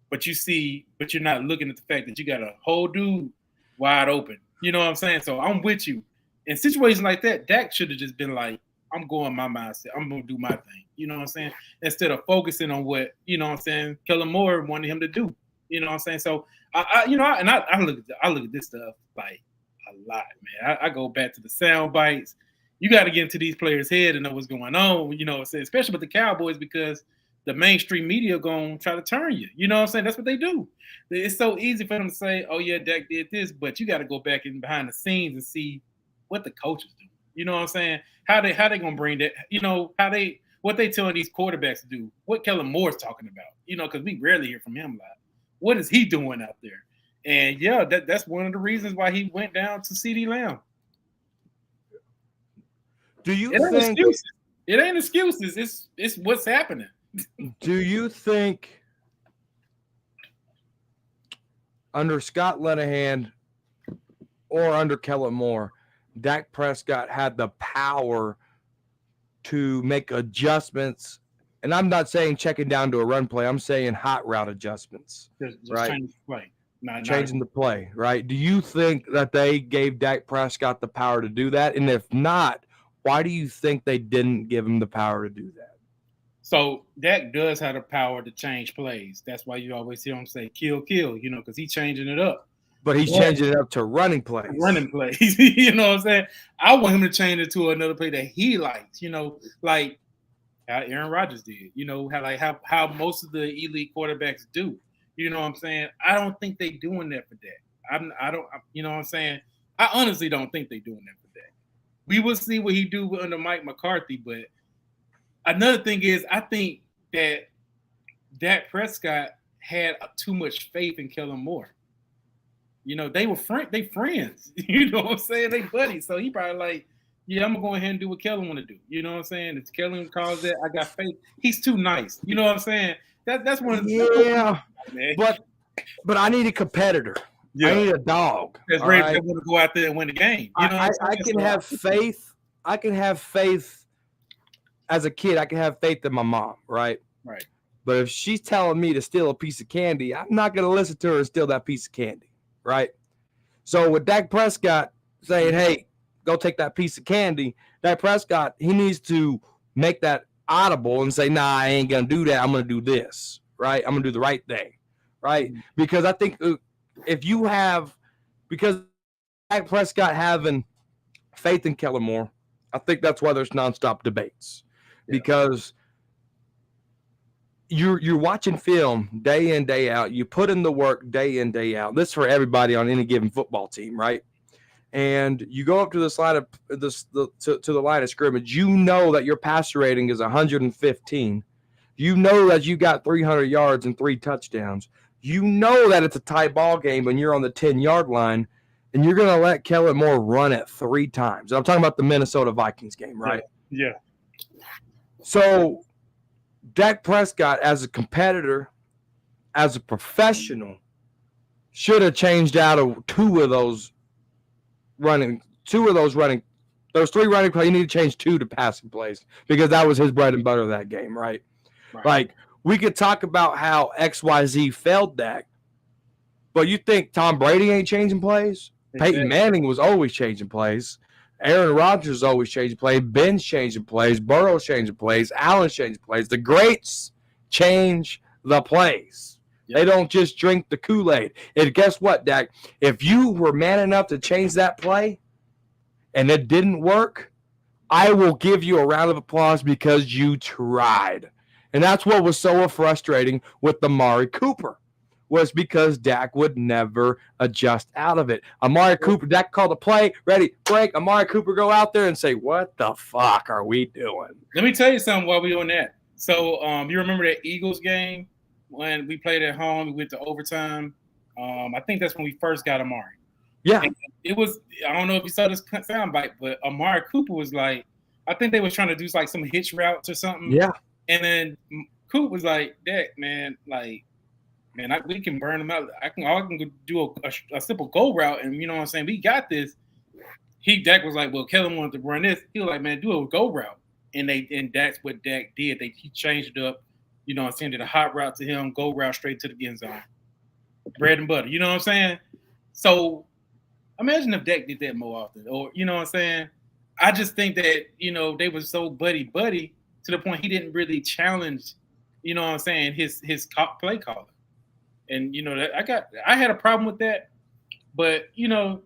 But you're not looking at the fact that you got a whole dude wide open. You know what I'm saying? So I'm with you. In situations like that, Dak should have just been like, I'm going my mindset. I'm going to do my thing. You know what I'm saying? Instead of focusing on what, Kellen Moore wanted him to do. You know what I'm saying? So, I look at this stuff like a lot, man. I go back to the sound bites. You got to get into these players' head and know what's going on, especially with the Cowboys because the mainstream media gonna try to turn you. You know what I'm saying? That's what they do. It's so easy for them to say, "Oh yeah, Dak did this," but you got to go back in behind the scenes and see what the coaches do. You know what I'm saying? How they gonna bring that? You know what they telling these quarterbacks to do? What Kellen Moore's talking about? You know, because we rarely hear from him a lot. What is he doing out there? And yeah, that's one of the reasons why he went down to CeeDee Lamb. Do you It ain't think? excuses. It ain't excuses. It's what's happening. Do you think under Scott Linehan or under Kellen Moore, Dak Prescott had the power to make adjustments? And I'm not saying checking down to a run play. I'm saying hot route adjustments. Just right? change the play. Changing the play, right? Do you think that they gave Dak Prescott the power to do that? And if not, why do you think they didn't give him the power to do that? So Dak does have the power to change plays. That's why you always hear him say kill, you know, because he's changing it up. But he's changing it up to running plays. Running plays. You know what I'm saying? I want him to change it to another play that he likes, you know, like how Aaron Rodgers did, you know, how most of the elite quarterbacks do. You know what I'm saying? I don't think they're doing that for Dak. I don't, you know what I'm saying? I honestly don't think they're doing that for Dak. We will see what he do under Mike McCarthy, but another thing is, I think that Dak Prescott had too much faith in Kellen Moore. You know, they friends. You know what I'm saying? They buddies. So he probably like, yeah, I'm gonna go ahead and do what Kellen want to do. You know what I'm saying? If Kellen calls that, I got faith. He's too nice. You know what I'm saying? That's one of the but I need a competitor. Yeah. I need a dog. That's ready to go out there and win the game. You know, I can have faith. I can have faith. As a kid, I can have faith in my mom, right? Right. But if she's telling me to steal a piece of candy, I'm not going to listen to her and steal that piece of candy, right? So with Dak Prescott saying, hey, go take that piece of candy, Dak Prescott, he needs to make that audible and say, nah, I ain't going to do that. I'm going to do this, right? I'm going to do the right thing, right? Because I think because Dak Prescott having faith in Kellen Moore, I think that's why there's nonstop debates. Because you're watching film day in, day out. You put in the work day in, day out. This is for everybody on any given football team, right? And you go up to this line of to the line of scrimmage. You know that your passer rating is 115. You know that you got 300 yards and 3 touchdowns. You know that it's a tie ball game when you're on the 10-yard line, and you're going to let Kellen Moore run it 3 times. I'm talking about the Minnesota Vikings game, right? Yeah. So Dak Prescott, as a competitor, as a professional, should have changed out of those 3 running plays. You need to change 2 to passing plays because that was his bread and butter of that game, right? Like, we could talk about how XYZ failed Dak, but you think Tom Brady ain't changing plays? Peyton Manning was always changing plays. Aaron Rodgers is always changing plays. Ben's changing plays. Burrow's changing plays. Allen's changing plays. The greats change the plays. Yep. They don't just drink the Kool-Aid. And guess what, Dak? If you were man enough to change that play and it didn't work, I will give you a round of applause because you tried. And that's what was so frustrating with Amari Cooper. Was because Dak would never adjust out of it. Amari Cooper, Dak called a play, ready, break. Amari Cooper go out there and say, what the fuck are we doing? Let me tell you something while we're on that. So you remember that Eagles game when we played at home, we went to overtime? I think that's when we first got Amari. Yeah. And it was, I don't know if you saw this soundbite, but Amari Cooper was like, I think they was trying to do like some hitch routes or something. Yeah. And then Cooper was like, Dak, man, like, man, we can burn them out. I can do a simple go route, and you know what I'm saying? We got this. Dak was like, well, Kellen wanted to run this. He was like, man, do a go route. And that's what Dak did. He changed it up, you know what I'm saying, did a hot route to him, go route straight to the end zone. Bread and butter, you know what I'm saying? So imagine if Dak did that more often, or you know what I'm saying? I just think that, you know, they were so buddy to the point he didn't really challenge, you know what I'm saying, his play caller. And, you know, I had a problem with that. But, you know,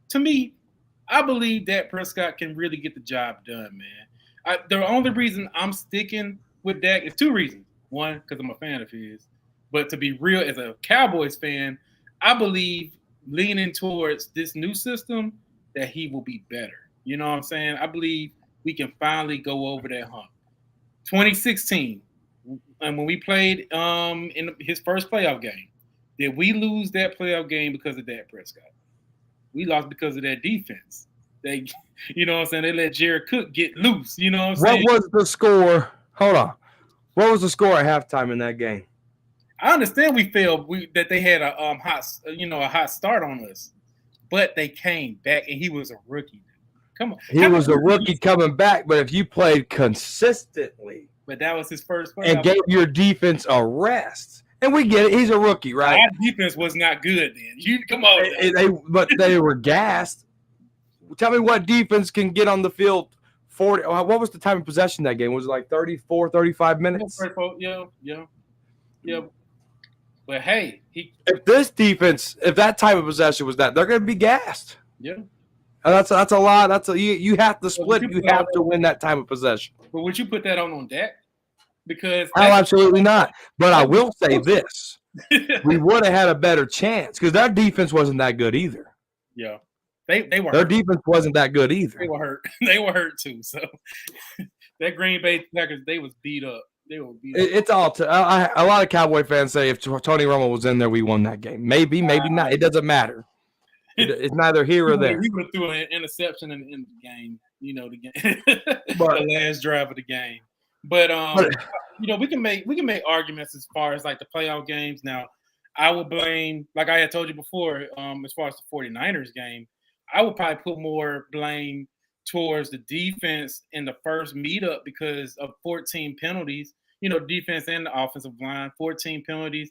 to me, I believe that Prescott can really get the job done, man. The only reason I'm sticking with Dak is 2 reasons. One, because I'm a fan of his. But to be real, as a Cowboys fan, I believe leaning towards this new system that he will be better. You know what I'm saying? I believe we can finally go over that hump. 2016, and when we played in his first playoff game, did we lose that playoff game because of Dak Prescott? We lost because of that defense. They, you know what I'm saying? They let Jared Cook get loose. You know what I'm saying? What was the score? Hold on. What was the score at halftime in that game? I understand we failed. That they had a hot start on us, but they came back, and he was a rookie. Come on, he was a rookie coming back, but if you played consistently, but that was his first and gave your defense a rest, and we get it, he's a rookie, right? Our defense was not good then. You come on, but they were gassed. Tell me what defense can get on the field 40. What was the time of possession that game? Was it like 34, 35 minutes? Yeah. But hey, if this defense, if that type of possession was that, they're going to be gassed. Yeah. And that's a lot. You have to split. You have to win that time of possession. But would you put that on Dak? Because absolutely not. But I will say this: we would have had a better chance because their defense wasn't that good either. Yeah, they were. Their defense wasn't that good either. They were hurt. They were hurt too. So that Green Bay Packers, they was beat up. They were beat up. It's all. A lot of Cowboy fans say if Tony Romo was in there, we won that game. Maybe not. It doesn't matter. It's neither here or there. He would have threw an interception in the game. You know, the game, the last drive of the game. But we can make arguments as far as like the playoff games. Now, I would blame, like I had told you before, as far as the 49ers game, I would probably put more blame towards the defense in the first meetup because of 14 penalties. You know, defense and the offensive line, 14 penalties.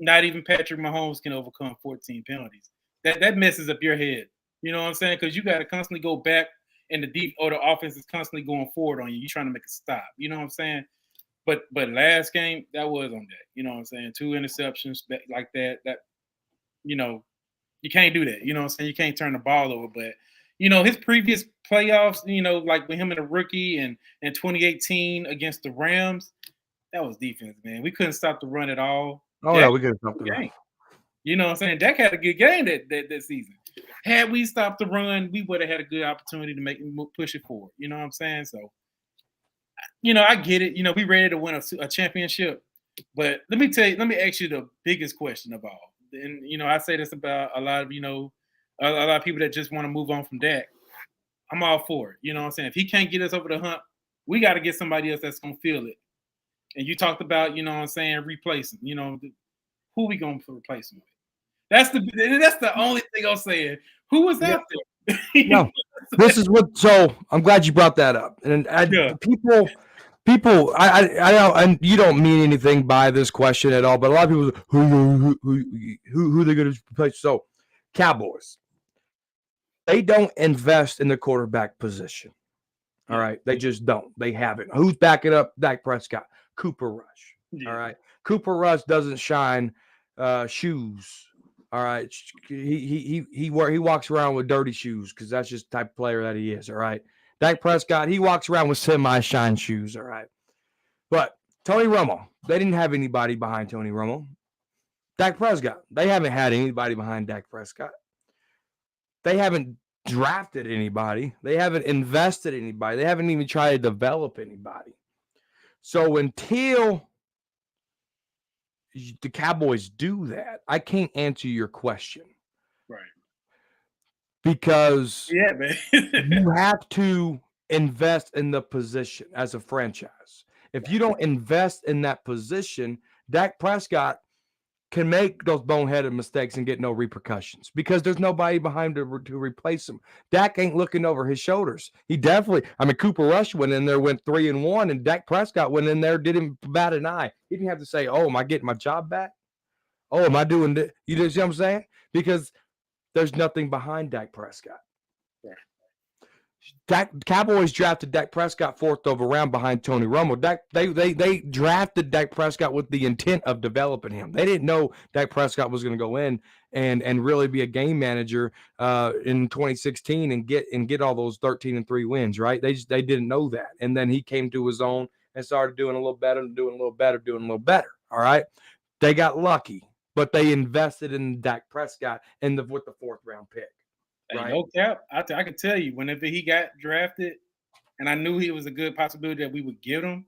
Not even Patrick Mahomes can overcome 14 penalties. That messes up your head. You know what I'm saying? Because you got to constantly go back, and the offense is constantly going forward on you. You're trying to make a stop. You know what I'm saying? But last game, that was on that. You know what I'm saying? 2 interceptions like that. That, you know, you can't do that. You know what I'm saying? You can't turn the ball over. But, you know, his previous playoffs, you know, like with him and a rookie and in 2018 against the Rams, that was defense, man. We couldn't stop the run at all. Oh, yeah, we couldn't stop the run. You know what I'm saying? Dak had a good game that season. Had we stopped the run, we would have had a good opportunity to push it forward. You know what I'm saying? So, you know, I get it. You know, we ready to win a championship. But let me ask you the biggest question of all. And, you know, I say this about a lot of, you know, a lot of people that just want to move on from Dak. I'm all for it. You know what I'm saying? If he can't get us over the hump, we got to get somebody else that's going to feel it. And you talked about, you know what I'm saying, replacing. You know, who we going to replace him with? That's the only thing I'm saying. Who was out there? No, this is what. So I'm glad you brought that up. And people, I know, and you don't mean anything by this question at all. But a lot of people, who they're going to replace? So, Cowboys, they don't invest in the quarterback position. All right, they just don't. They haven't. Who's backing up Dak Prescott? Cooper Rush. Yeah. All right, Cooper Rush doesn't shine shoes. All right, he walks around with dirty shoes because that's just the type of player that he is. All right, Dak Prescott, he walks around with semi-shine shoes. All right, but Tony Romo, they didn't have anybody behind Tony Romo. Dak Prescott, they haven't had anybody behind Dak Prescott. They haven't drafted anybody. They haven't invested anybody. They haven't even tried to develop anybody. So until the Cowboys do that, I can't answer your question. Right. Because man. You have to invest in the position as a franchise. If you don't invest in that position, Dak Prescott can make those boneheaded mistakes and get no repercussions because there's nobody behind to replace him. Dak ain't looking over his shoulders. He definitely, Cooper Rush went in there, went 3-1, and Dak Prescott went in there, didn't bat an eye. He didn't have to say, oh, am I getting my job back? Oh, am I doing this? You see what I'm saying? Because there's nothing behind Dak Prescott. Cowboys drafted Dak Prescott 4th overall behind Tony Romo. They drafted Dak Prescott with the intent of developing him. They didn't know Dak Prescott was going to go in and really be a game manager in 2016 and get all those 13-3 wins. Right? They didn't know that. And then he came to his own and started doing a little better, doing a little better, doing a little better. All right. They got lucky, but they invested in Dak Prescott with the 4th round pick. Hey, Right. no cap. I can tell you, whenever he got drafted, and I knew he was a good possibility that we would get him,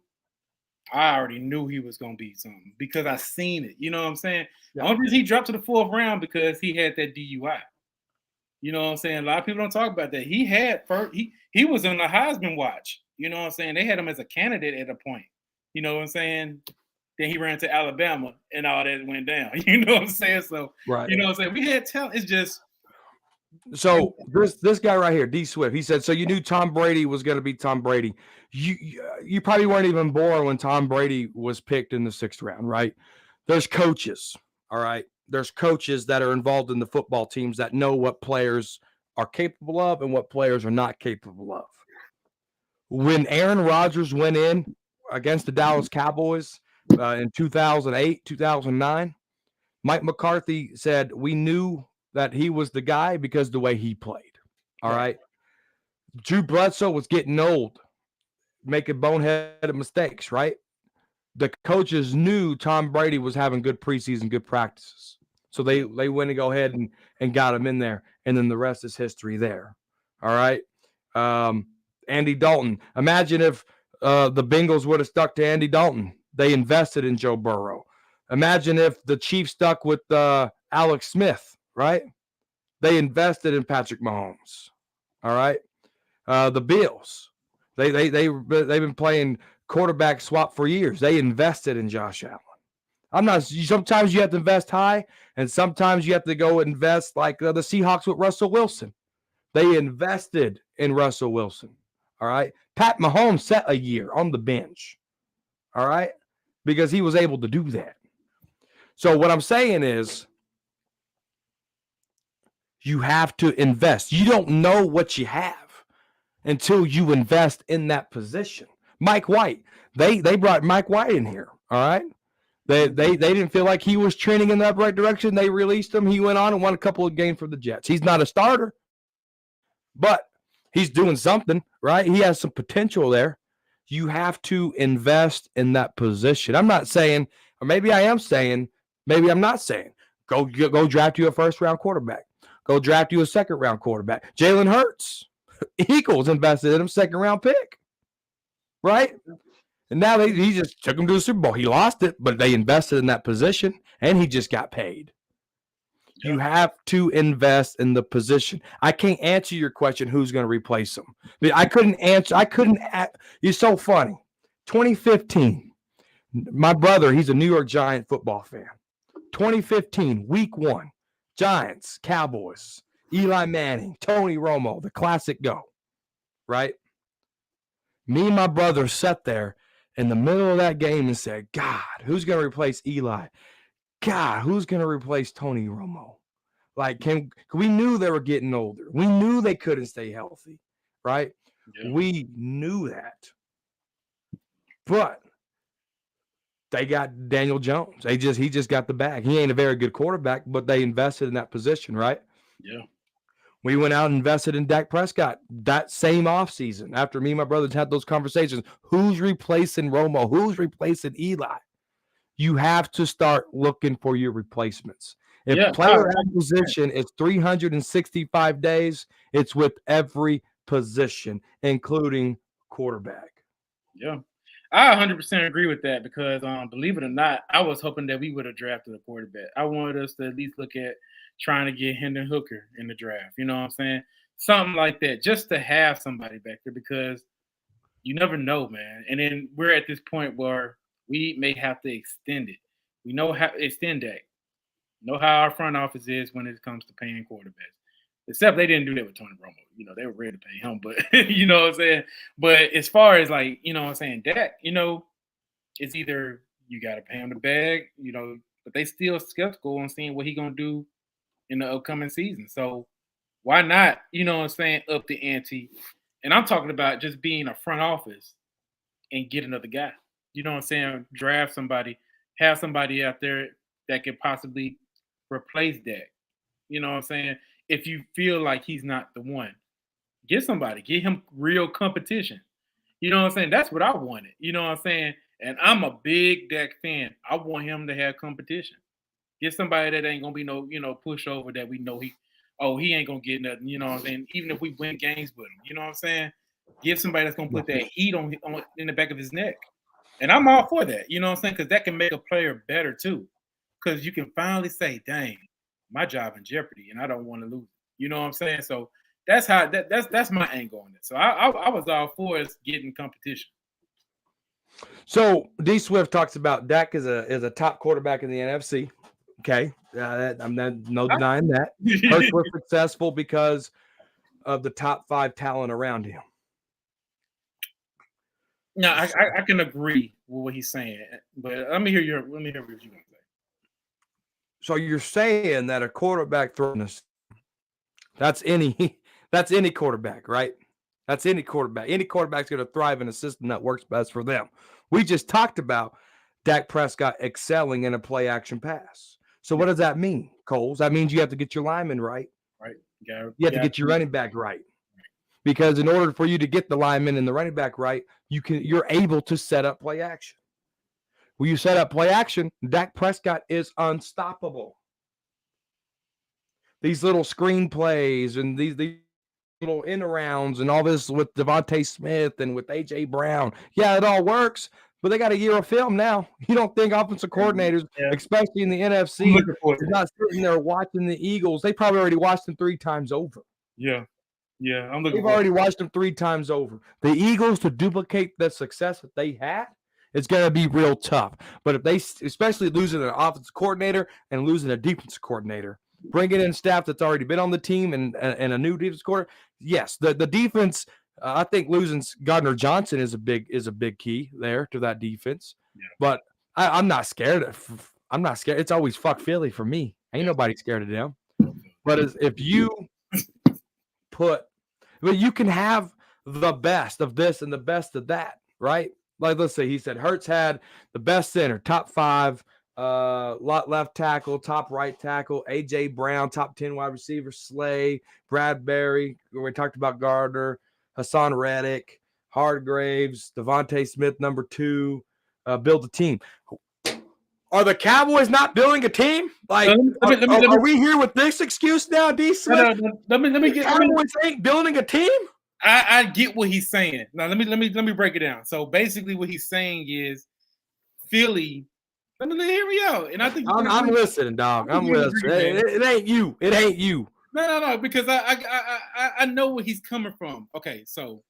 I already knew he was going to be something because I seen it. You know what I'm saying? Yeah. The only reason he dropped to the 4th round because he had that DUI. You know what I'm saying? A lot of people don't talk about that. He had first, he was on the Heisman watch. You know what I'm saying? They had him as a candidate at a point. You know what I'm saying? Then he ran to Alabama and all that went down. You know what I'm saying? So, Right. you know what I'm saying? We had talent. It's just. So this guy right here, D Swift, he said, so you knew Tom Brady was going to be Tom Brady. You probably weren't even born when Tom Brady was picked in the 6th round, right? There's coaches, all right? There's coaches that are involved in the football teams that know what players are capable of and what players are not capable of. When Aaron Rodgers went in against the Dallas Cowboys in 2008, 2009, Mike McCarthy said, we knew that he was the guy because the way he played. All right. Drew Bledsoe was getting old, making boneheaded mistakes, right? The coaches knew Tom Brady was having good preseason, good practices. So they went and go ahead and got him in there. And then the rest is history there. All right. Andy Dalton. Imagine if the Bengals would have stuck to Andy Dalton. They invested in Joe Burrow. Imagine if the Chiefs stuck with Alex Smith, right? They invested in Patrick Mahomes. All right. The Bills. They've been playing quarterback swap for years. They invested in Josh Allen. Sometimes you have to invest high, and sometimes you have to go invest like the Seahawks with Russell Wilson. They invested in Russell Wilson. All right. Pat Mahomes set a year on the bench. All right. Because he was able to do that. So what I'm saying is you have to invest. You don't know what you have until you invest in that position. Mike White, they brought Mike White in here. All right. They didn't feel like he was trending in the right direction. They released him. He went on and won a couple of games for the Jets. He's not a starter, but he's doing something, right? He has some potential there. You have to invest in that position. I'm not saying, or maybe I am saying, maybe I'm not saying, go draft you a 1st round quarterback. Go draft you a 2nd round quarterback. Jalen Hurts, Eagles invested in him, 2nd round pick, right? And now he just took him to the Super Bowl. He lost it, but they invested in that position, and he just got paid. You have to invest in the position. I can't answer your question, who's going to replace him. I couldn't answer. You're so funny. 2015, my brother, he's a New York Giant football fan. 2015, week 1, Giants, Cowboys, Eli Manning, Tony Romo, the classic go, right? Me and my brother sat there in the middle of that game and said, God, who's going to replace Eli? God, who's going to replace Tony Romo? Like, we knew they were getting older. We knew they couldn't stay healthy, right? Yeah. We knew that. But they got Daniel Jones. He just got the bag. He ain't a very good quarterback, but they invested in that position, right? Yeah. We went out and invested in Dak Prescott that same offseason after me and my brothers had those conversations. Who's replacing Romo? Who's replacing Eli? You have to start looking for your replacements. If player acquisition is 365 days, it's with every position, including quarterback. Yeah. I 100% agree with that because, believe it or not, I was hoping that we would have drafted a quarterback. I wanted us to at least look at trying to get Hendon Hooker in the draft. You know what I'm saying? Something like that, just to have somebody back there because you never know, man. And then we're at this point where we may have to extend it. We know how to extend that. Know how our front office is when it comes to paying quarterbacks. Except they didn't do that with Tony Romo. You know, they were ready to pay him, but you know what I'm saying? But as far as like, you know what I'm saying, Dak, you know, it's either you gotta pay him the bag, you know, but they still skeptical on seeing what he gonna do in the upcoming season. So why not, you know what I'm saying, up the ante? And I'm talking about just being a front office and get another guy. You know what I'm saying? Draft somebody, have somebody out there that could possibly replace Dak. You know what I'm saying? If you feel like he's not the one, get somebody, get him real competition. You know what I'm saying? That's what I wanted. You know what I'm saying? And I'm a big Dak fan. I want him to have competition. Get somebody that ain't gonna be no, pushover that we know he ain't gonna get nothing. You know what I'm saying? Even if we win games with him, you know what I'm saying? Give somebody that's gonna put that heat on in the back of his neck. And I'm all for that. You know what I'm saying? Because that can make a player better too. Because you can finally say, "Dang, my job in jeopardy, and I don't want to lose." You know what I'm saying? So that's my angle on it. So I was all for us getting competition. So D Swift talks about Dak is a top quarterback in the NFC. Okay, I'm no denying that. Hurts was successful because of the top 5 talent around him. No, I can agree with what he's saying, but let me hear what you're gonna say. So you're saying that a quarterback throwing this, that's any quarterback, right? That's any quarterback. Any quarterback's going to thrive in a system that works best for them. We just talked about Dak Prescott excelling in a play action pass. So what does that mean, Coles? That means you have to get your lineman right. Right. You have to get your running back right. Because in order for you to get the lineman and the running back right, you're able to set up play action. When you set up play action, Dak Prescott is unstoppable. These little screen plays and these little in arounds and all this with Devontae Smith and with AJ Brown. Yeah, it all works, but they got a year of film now. You don't think offensive coordinators, especially in the NFC, is not sitting there watching the Eagles. They probably already watched them 3 times over. Yeah. Yeah, They've already watched them 3 times over. The Eagles, to duplicate the success that they had, it's going to be real tough. But if they, especially losing an offensive coordinator and losing a defensive coordinator, bringing in staff that's already been on the team and a new defense coordinator, yes, the defense. I think losing Gardner Johnson is a big key there to that defense. Yeah. But I'm not scared. I'm not scared. It's always fuck Philly for me. Ain't nobody scared of them. But if you but you can have the best of this and the best of that, right? Like, let's say he said Hurts had the best center, top 5, left tackle, top right tackle, AJ Brown, top 10 wide receiver, Slay, Bradbury. We talked about Gardner, Hassan Reddick, Hargraves, Devontae Smith, number 2. Build a team. Are the Cowboys not building a team? Like, are we here with this excuse now, D. Swift? Let me get. Cowboys ain't building a team. I get what he's saying. Now let me break it down. So basically, what he's saying is Philly. Let me hear me out. And I think I'm listening, dog. I'm listening. It ain't you. It ain't you. No. Because I know where he's coming from. Okay, so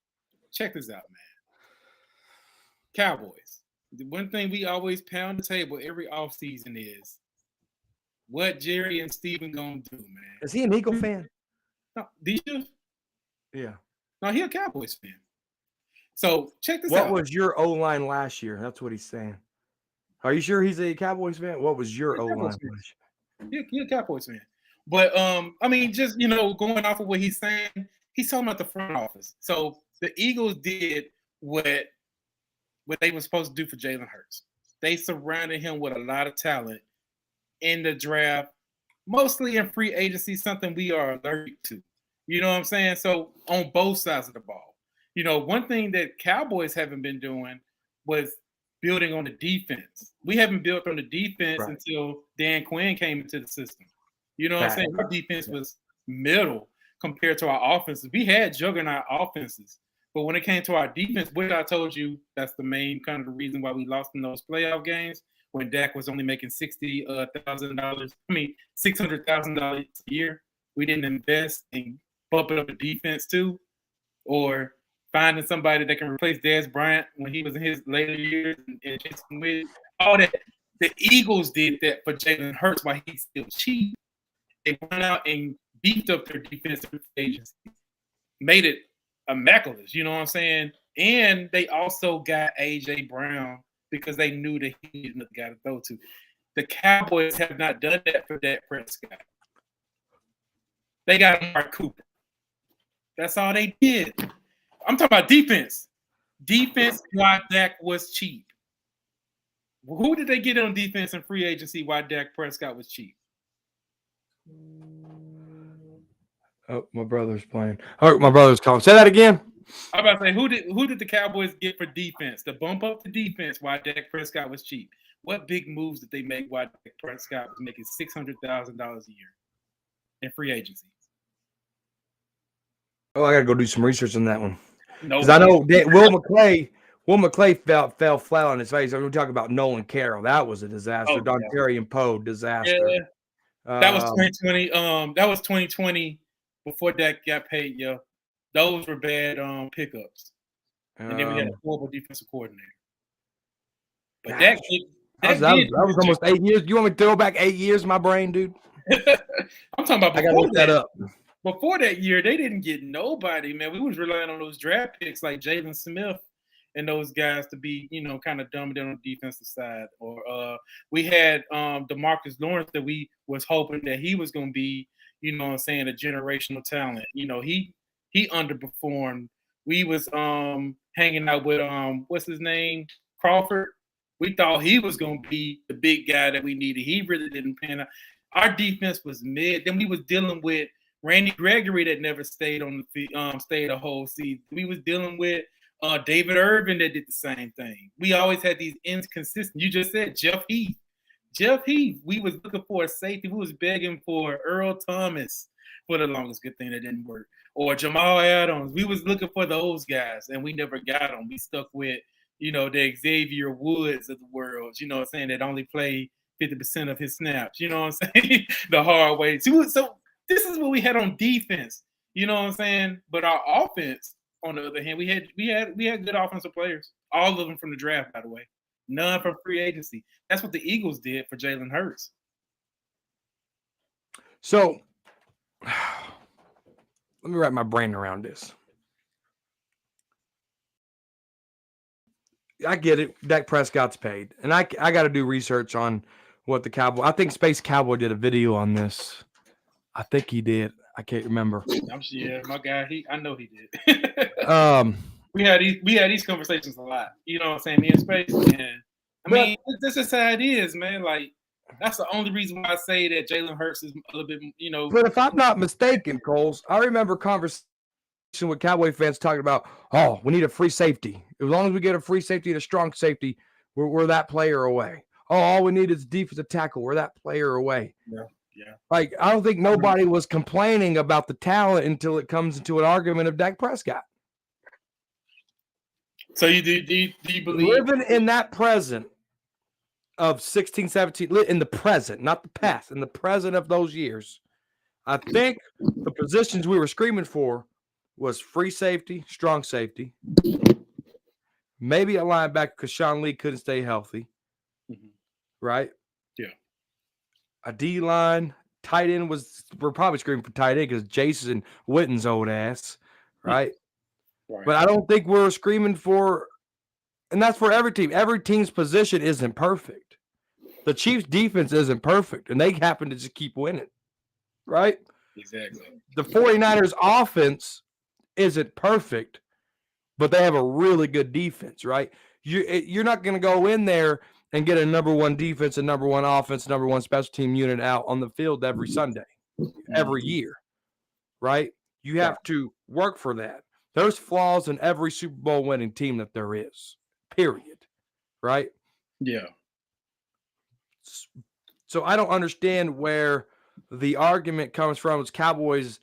check this out, man. Cowboys. The one thing we always pound the table every offseason is what Jerry and Steven gonna do, man. Is he an Eagle fan? No, do you? Yeah. No, he's a Cowboys fan. So check this What out. was your O-line last year? That's what he's saying. Are you sure he's a Cowboys fan? What was your O-line last year? He's a Cowboys fan. But I mean, just going off of what he's saying, he's talking about the front office. So the Eagles did what they were supposed to do for Jalen Hurts. They surrounded him with a lot of talent in the draft, mostly in free agency, something we are allergic to. You know what I'm saying? So on both sides of the ball. One thing that Cowboys haven't been doing was building on the defense. We haven't built on the defense until Dan Quinn came into the system. You know what I'm saying? Our defense was middle compared to our offenses. We had juggernaut offenses. But when it came to our defense, which I told you, that's the main kind of the reason why we lost in those playoff games when Dak was only making $600,000 a year. We didn't invest in bumping up the defense too, or finding somebody that can replace Dez Bryant when he was in his later years and Jason Witten. All that. The Eagles did that for Jalen Hurts while he's still cheap. They went out and beefed up their defensive agency, made it immaculate, you know what I'm saying? And they also got AJ Brown because they knew that he needed another guy to throw to. The Cowboys have not done that for Dak Prescott. They got Mark Cooper. That's all they did. I'm talking about defense. Defense while Dak was cheap. Who did they get on defense in free agency while Dak Prescott was cheap? Oh, my brother's playing. Oh, my brother's calling. Say that again. I'm about to say, who did the Cowboys get for defense to bump up the defense while Dak Prescott was cheap? What big moves did they make while Dak Prescott was making $600,000 a year in free agency? Oh, I gotta go do some research on that one because I Nobody. know Will McClay fell flat on his face. I'm going to talk about Nolan Carroll. That was a disaster. Oh, Dontarian Poe, disaster. yeah. That was 2020. That was 2020 before Dak got paid. Yeah, those were bad pickups. And then we had a horrible defensive coordinator. But that was almost 8 years. You want me to throw back 8 years in my brain, dude? I'm talking about I gotta look that up. Before that year, they didn't get nobody, man. We was relying on those draft picks like Jalen Smith and those guys to be, kind of dominant on the defensive side. Or we had DeMarcus Lawrence that we was hoping that he was going to be, a generational talent. He underperformed. We was hanging out with what's his name, Crawford. We thought he was going to be the big guy that we needed. He really didn't pan out. Our defense was mid. Then we was dealing with Randy Gregory that never stayed on the stayed a whole season. We was dealing with David Irvin that did the same thing. We always had these inconsistent. You just said Jeff Heath. We was looking for a safety. We was begging for Earl Thomas for the longest. Good thing that didn't work. Or Jamal Adams. We was looking for those guys, and we never got them. We stuck with, the Xavier Woods of the world, that only played 50% of his snaps, the hard way. So this is what we had on defense, But our offense, on the other hand, we had good offensive players, all of them from the draft, by the way, none from free agency. That's what the Eagles did for Jalen Hurts. So let me wrap my brain around this. I get it. Dak Prescott's paid. And I got to do research on what the Cowboy. I think Space Cowboy did a video on this. I think he did. I can't remember. My guy. I know he did. We had these conversations a lot. You know what I'm saying? Me and Space. And this is how it is, man. Like, that's the only reason why I say that Jalen Hurts is a little bit, But if I'm not mistaken, Coles, I remember conversation with Cowboy fans talking about, we need a free safety. As long as we get a free safety and a strong safety, we're that player away. All we need is defensive tackle. We're that player away. Yeah. Like, I don't think nobody was complaining about the talent until it comes into an argument of Dak Prescott. So do you believe living in that present of 16, 17, in the present, not the past, in the present of those years, I think the positions we were screaming for was free safety, strong safety, maybe a linebacker because Sean Lee couldn't stay healthy, right? Yeah. A D-line, tight end we're probably screaming for tight end because Jason Witten's old ass, right? Right. But I don't think we're screaming for, and that's for every team. Every team's position isn't perfect. The Chiefs' defense isn't perfect, and they happen to just keep winning, right? Exactly. The 49ers' offense isn't perfect, but they have a really good defense, right? You're not going to go in there and get a number one defense, a number one offense, number one special team unit out on the field every Sunday, every year, right? You have to work for that. There's flaws in every Super Bowl winning team that there is, period, right? Yeah. So I don't understand where the argument comes from. It's Cowboys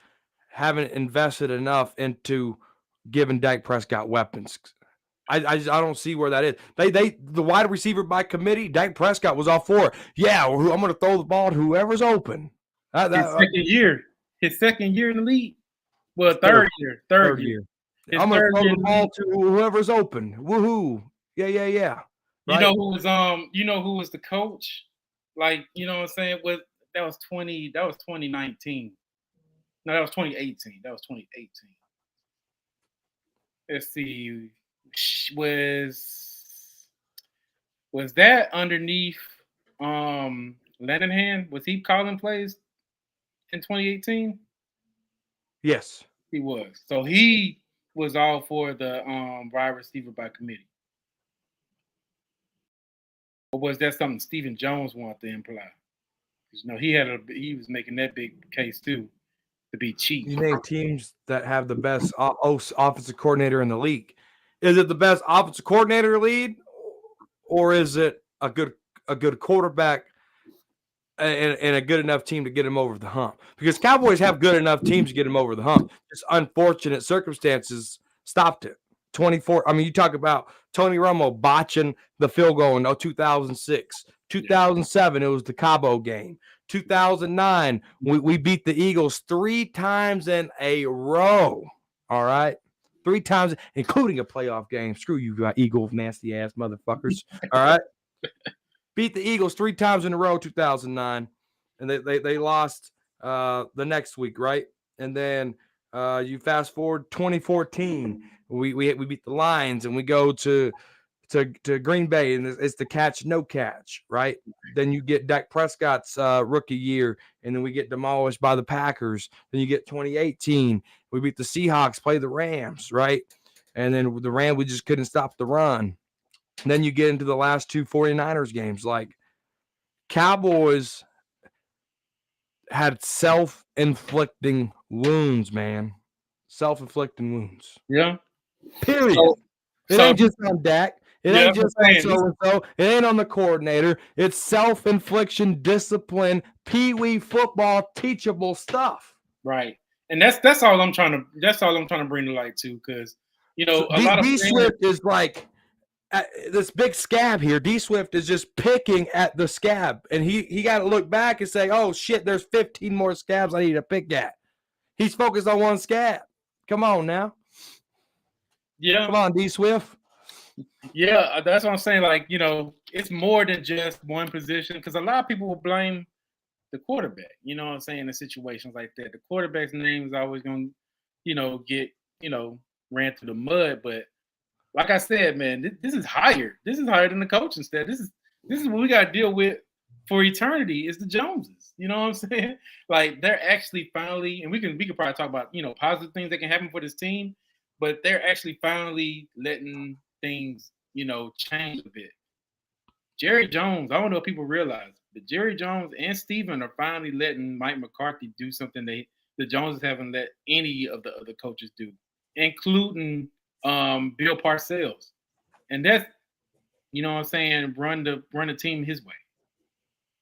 haven't invested enough into giving Dak Prescott weapons. I don't see where that is. The wide receiver by committee, Dak Prescott was all for it. Yeah, I'm going to throw the ball to whoever's open. His second year in the league. Well, third year. I'm going to throw the ball to whoever's open. Woohoo! Yeah. Right? You know who was the coach? Like, you know what I'm saying? That was 2019. No, that was 2018. Let's see. Was that underneath Lenihan? Was he calling plays in 2018? Yes. He was. So he was all for the wide receiver by committee. Or was that something Stephen Jones wanted to imply? Because he was making that big case too. to be cheap. You name teams that have the best offensive coordinator in the league. Is it the best offensive coordinator lead, or is it a good quarterback and a good enough team to get him over the hump? Because Cowboys have good enough teams to get him over the hump. Just unfortunate circumstances stopped it. 24. I mean, you talk about Tony Romo botching the field goal in 2006. 2007, it was the Cabo game. 2009, we beat the Eagles 3 times in a row. All right. 3 times, including a playoff game. Screw you, Eagle nasty ass motherfuckers. All right. Beat the Eagles 3 times in a row, 2009, and they lost the next week, right? And then you fast forward 2014, we beat the Lions, and we go to Green Bay, and it's the catch no catch, right? Then you get Dak Prescott's rookie year, and then we get demolished by the Packers. Then you get 2018, we beat the Seahawks, play the Rams, right? And then the Rams, we just couldn't stop the run. Then you get into the last 2 49ers games. Like, Cowboys had self-inflicting wounds, man. Self-inflicting wounds. Yeah. Period. It ain't just on Dak. It ain't just on so-and-so. It ain't on the coordinator. It's self-infliction, discipline, peewee football, teachable stuff. Right. And that's all I'm trying to bring to light too, because a lot of Swift is like this big scab here. D Swift is just picking at the scab, and he got to look back and say, "Oh shit, there's 15 more scabs I need to pick at." He's focused on one scab. Come on now. Yeah. Come on, D Swift. Yeah, that's what I'm saying. Like, it's more than just one position, because a lot of people will blame the quarterback. You know what I'm saying? In situations like that, the quarterback's name is always going to, get ran through the mud, but. Like I said, man, this is higher. This is higher than the coaching staff. This is what we got to deal with for eternity. Is the Joneses. You know what I'm saying? Like, they're actually finally, and we can probably talk about positive things that can happen for this team, but they're actually finally letting things change a bit. Jerry Jones, I don't know if people realize, but Jerry Jones and Steven are finally letting Mike McCarthy do something the Joneses haven't let any of the other coaches do, including Bill Parcells. And that's, what I'm saying, run the team his way.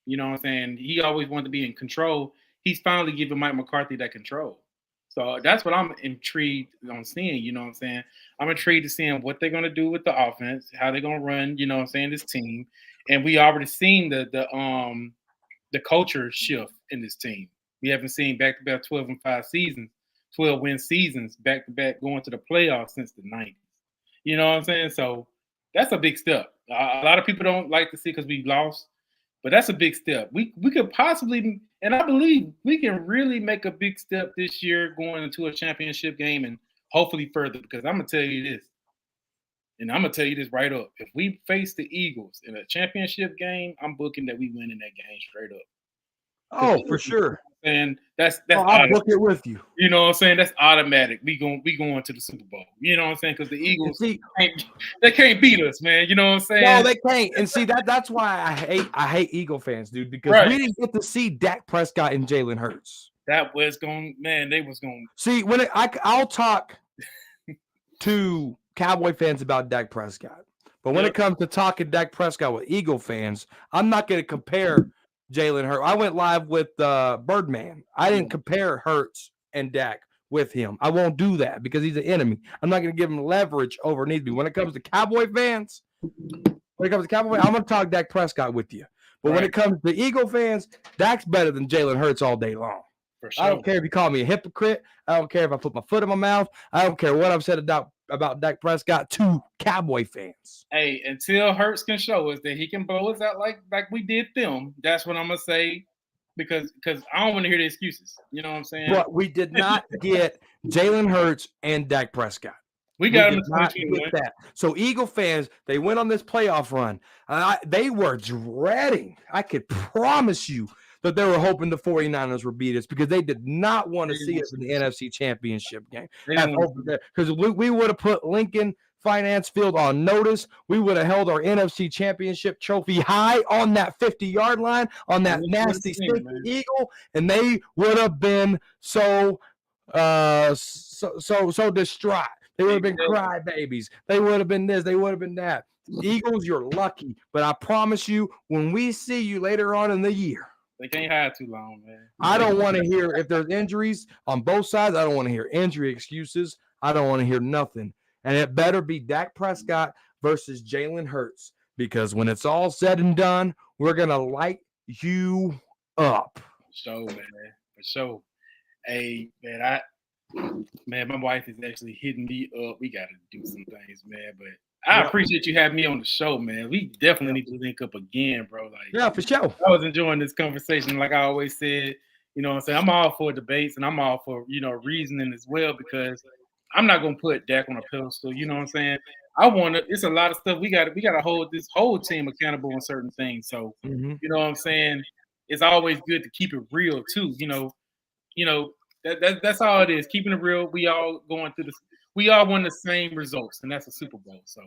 You know what I'm saying? He always wanted to be in control. He's finally giving Mike McCarthy that control. So that's what I'm intrigued on seeing, you know what I'm saying? I'm intrigued to seeing what they're going to do with the offense, how they're going to run, you know what I'm saying, this team. And we already seen the culture shift in this team. We haven't seen back-to-back 12-5 seasons. 12-win seasons back-to-back going to the playoffs since the 90s. You know what I'm saying? So that's a big step. A lot of people don't like to see because we lost, but that's a big step. We could possibly, and I believe we can really make a big step this year going into a championship game and hopefully further, because I'm going to tell you this, and I'm going to tell you this right up. If we face the Eagles in a championship game, I'm booking that we win in that game straight up. Oh, for sure. And that's I'll book it with you. You know what I'm saying? That's automatic. We going to the Super Bowl. You know what I'm saying? Because the Eagles, they can't beat us, man. You know what I'm saying? No, they can't. And see, that's why I hate Eagle fans, dude, because we didn't get to see Dak Prescott and Jalen Hurts. That was going, man. They was going. See, I'll talk to Cowboy fans about Dak Prescott, but when it comes to talking Dak Prescott with Eagle fans, I'm not going to compare Jalen Hurts. I went live with Birdman. I didn't compare Hurts and Dak with him. I won't do that because he's an enemy. I'm not going to give him leverage over needs me. When it comes to Cowboy fans, I'm going to talk Dak Prescott with you. But when it comes to Eagle fans, Dak's better than Jalen Hurts all day long. For sure. I don't care if you call me a hypocrite. I don't care if I put my foot in my mouth. I don't care what I've said about Dak Prescott to Cowboy fans. Hey, until Hurts can show us that he can blow us out like we did them, that's what I'm going to say, because I don't want to hear the excuses. You know what I'm saying? But we did not get Jalen Hurts and Dak Prescott. We got him not get that. So Eagle fans, they went on this playoff run. They were dreading. I could promise you that they were hoping the 49ers would beat us because they did not want to see us in the NFC Championship game. Because we would have put Lincoln Finance Field on notice, we would have held our NFC Championship trophy high on that 50-yard line, on that nasty stinky eagle, and they would have been so distraught. They would have been crybabies. They would have been this. They would have been that. Eagles, you're lucky, but I promise you, when we see you later on in the year, they can't hide too long, man. I don't want to hear if there's injuries on both sides. I don't want to hear injury excuses. I don't want to hear nothing. And it better be Dak Prescott versus Jalen Hurts, because when it's all said and done, we're going to light you up. For sure, man. For sure. Hey, man, my wife is actually hitting me up. We got to do some things, man. But I appreciate you having me on the show, man. We definitely need to link up again, bro. Like, yeah, for sure. I was enjoying this conversation. Like I always said, you know what I'm saying? I'm all for debates and I'm all for, reasoning as well, because I'm not gonna put Dak on a pedestal. You know what I'm saying? It's a lot of stuff. We gotta hold this whole team accountable on certain things. So you know what I'm saying? It's always good to keep it real too. That's all it is. Keeping it real. We all going through this. We all want the same results, and that's a Super Bowl. So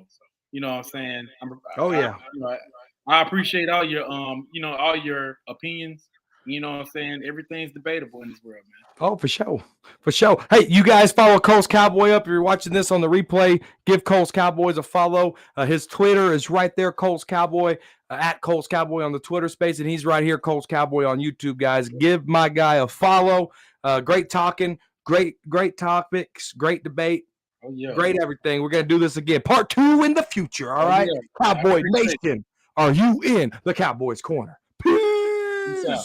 you know what I'm saying? I appreciate all your all your opinions. You know what I'm saying? Everything's debatable in this world, man. Oh, for sure. For sure. Hey, you guys follow Coles Cowboy up. If you're watching this on the replay, give Coles Cowboys a follow. His Twitter is right there, Coles Cowboy, at Coles Cowboy on the Twitter space, and he's right here, Coles Cowboy on YouTube, guys. Give my guy a follow. Great talking, great topics, great debate. Oh, yeah. Great everything. We're going to do this again. Part 2 in the future, all right? Yeah. Cowboy Nation, are you in the Cowboys corner? Peace out.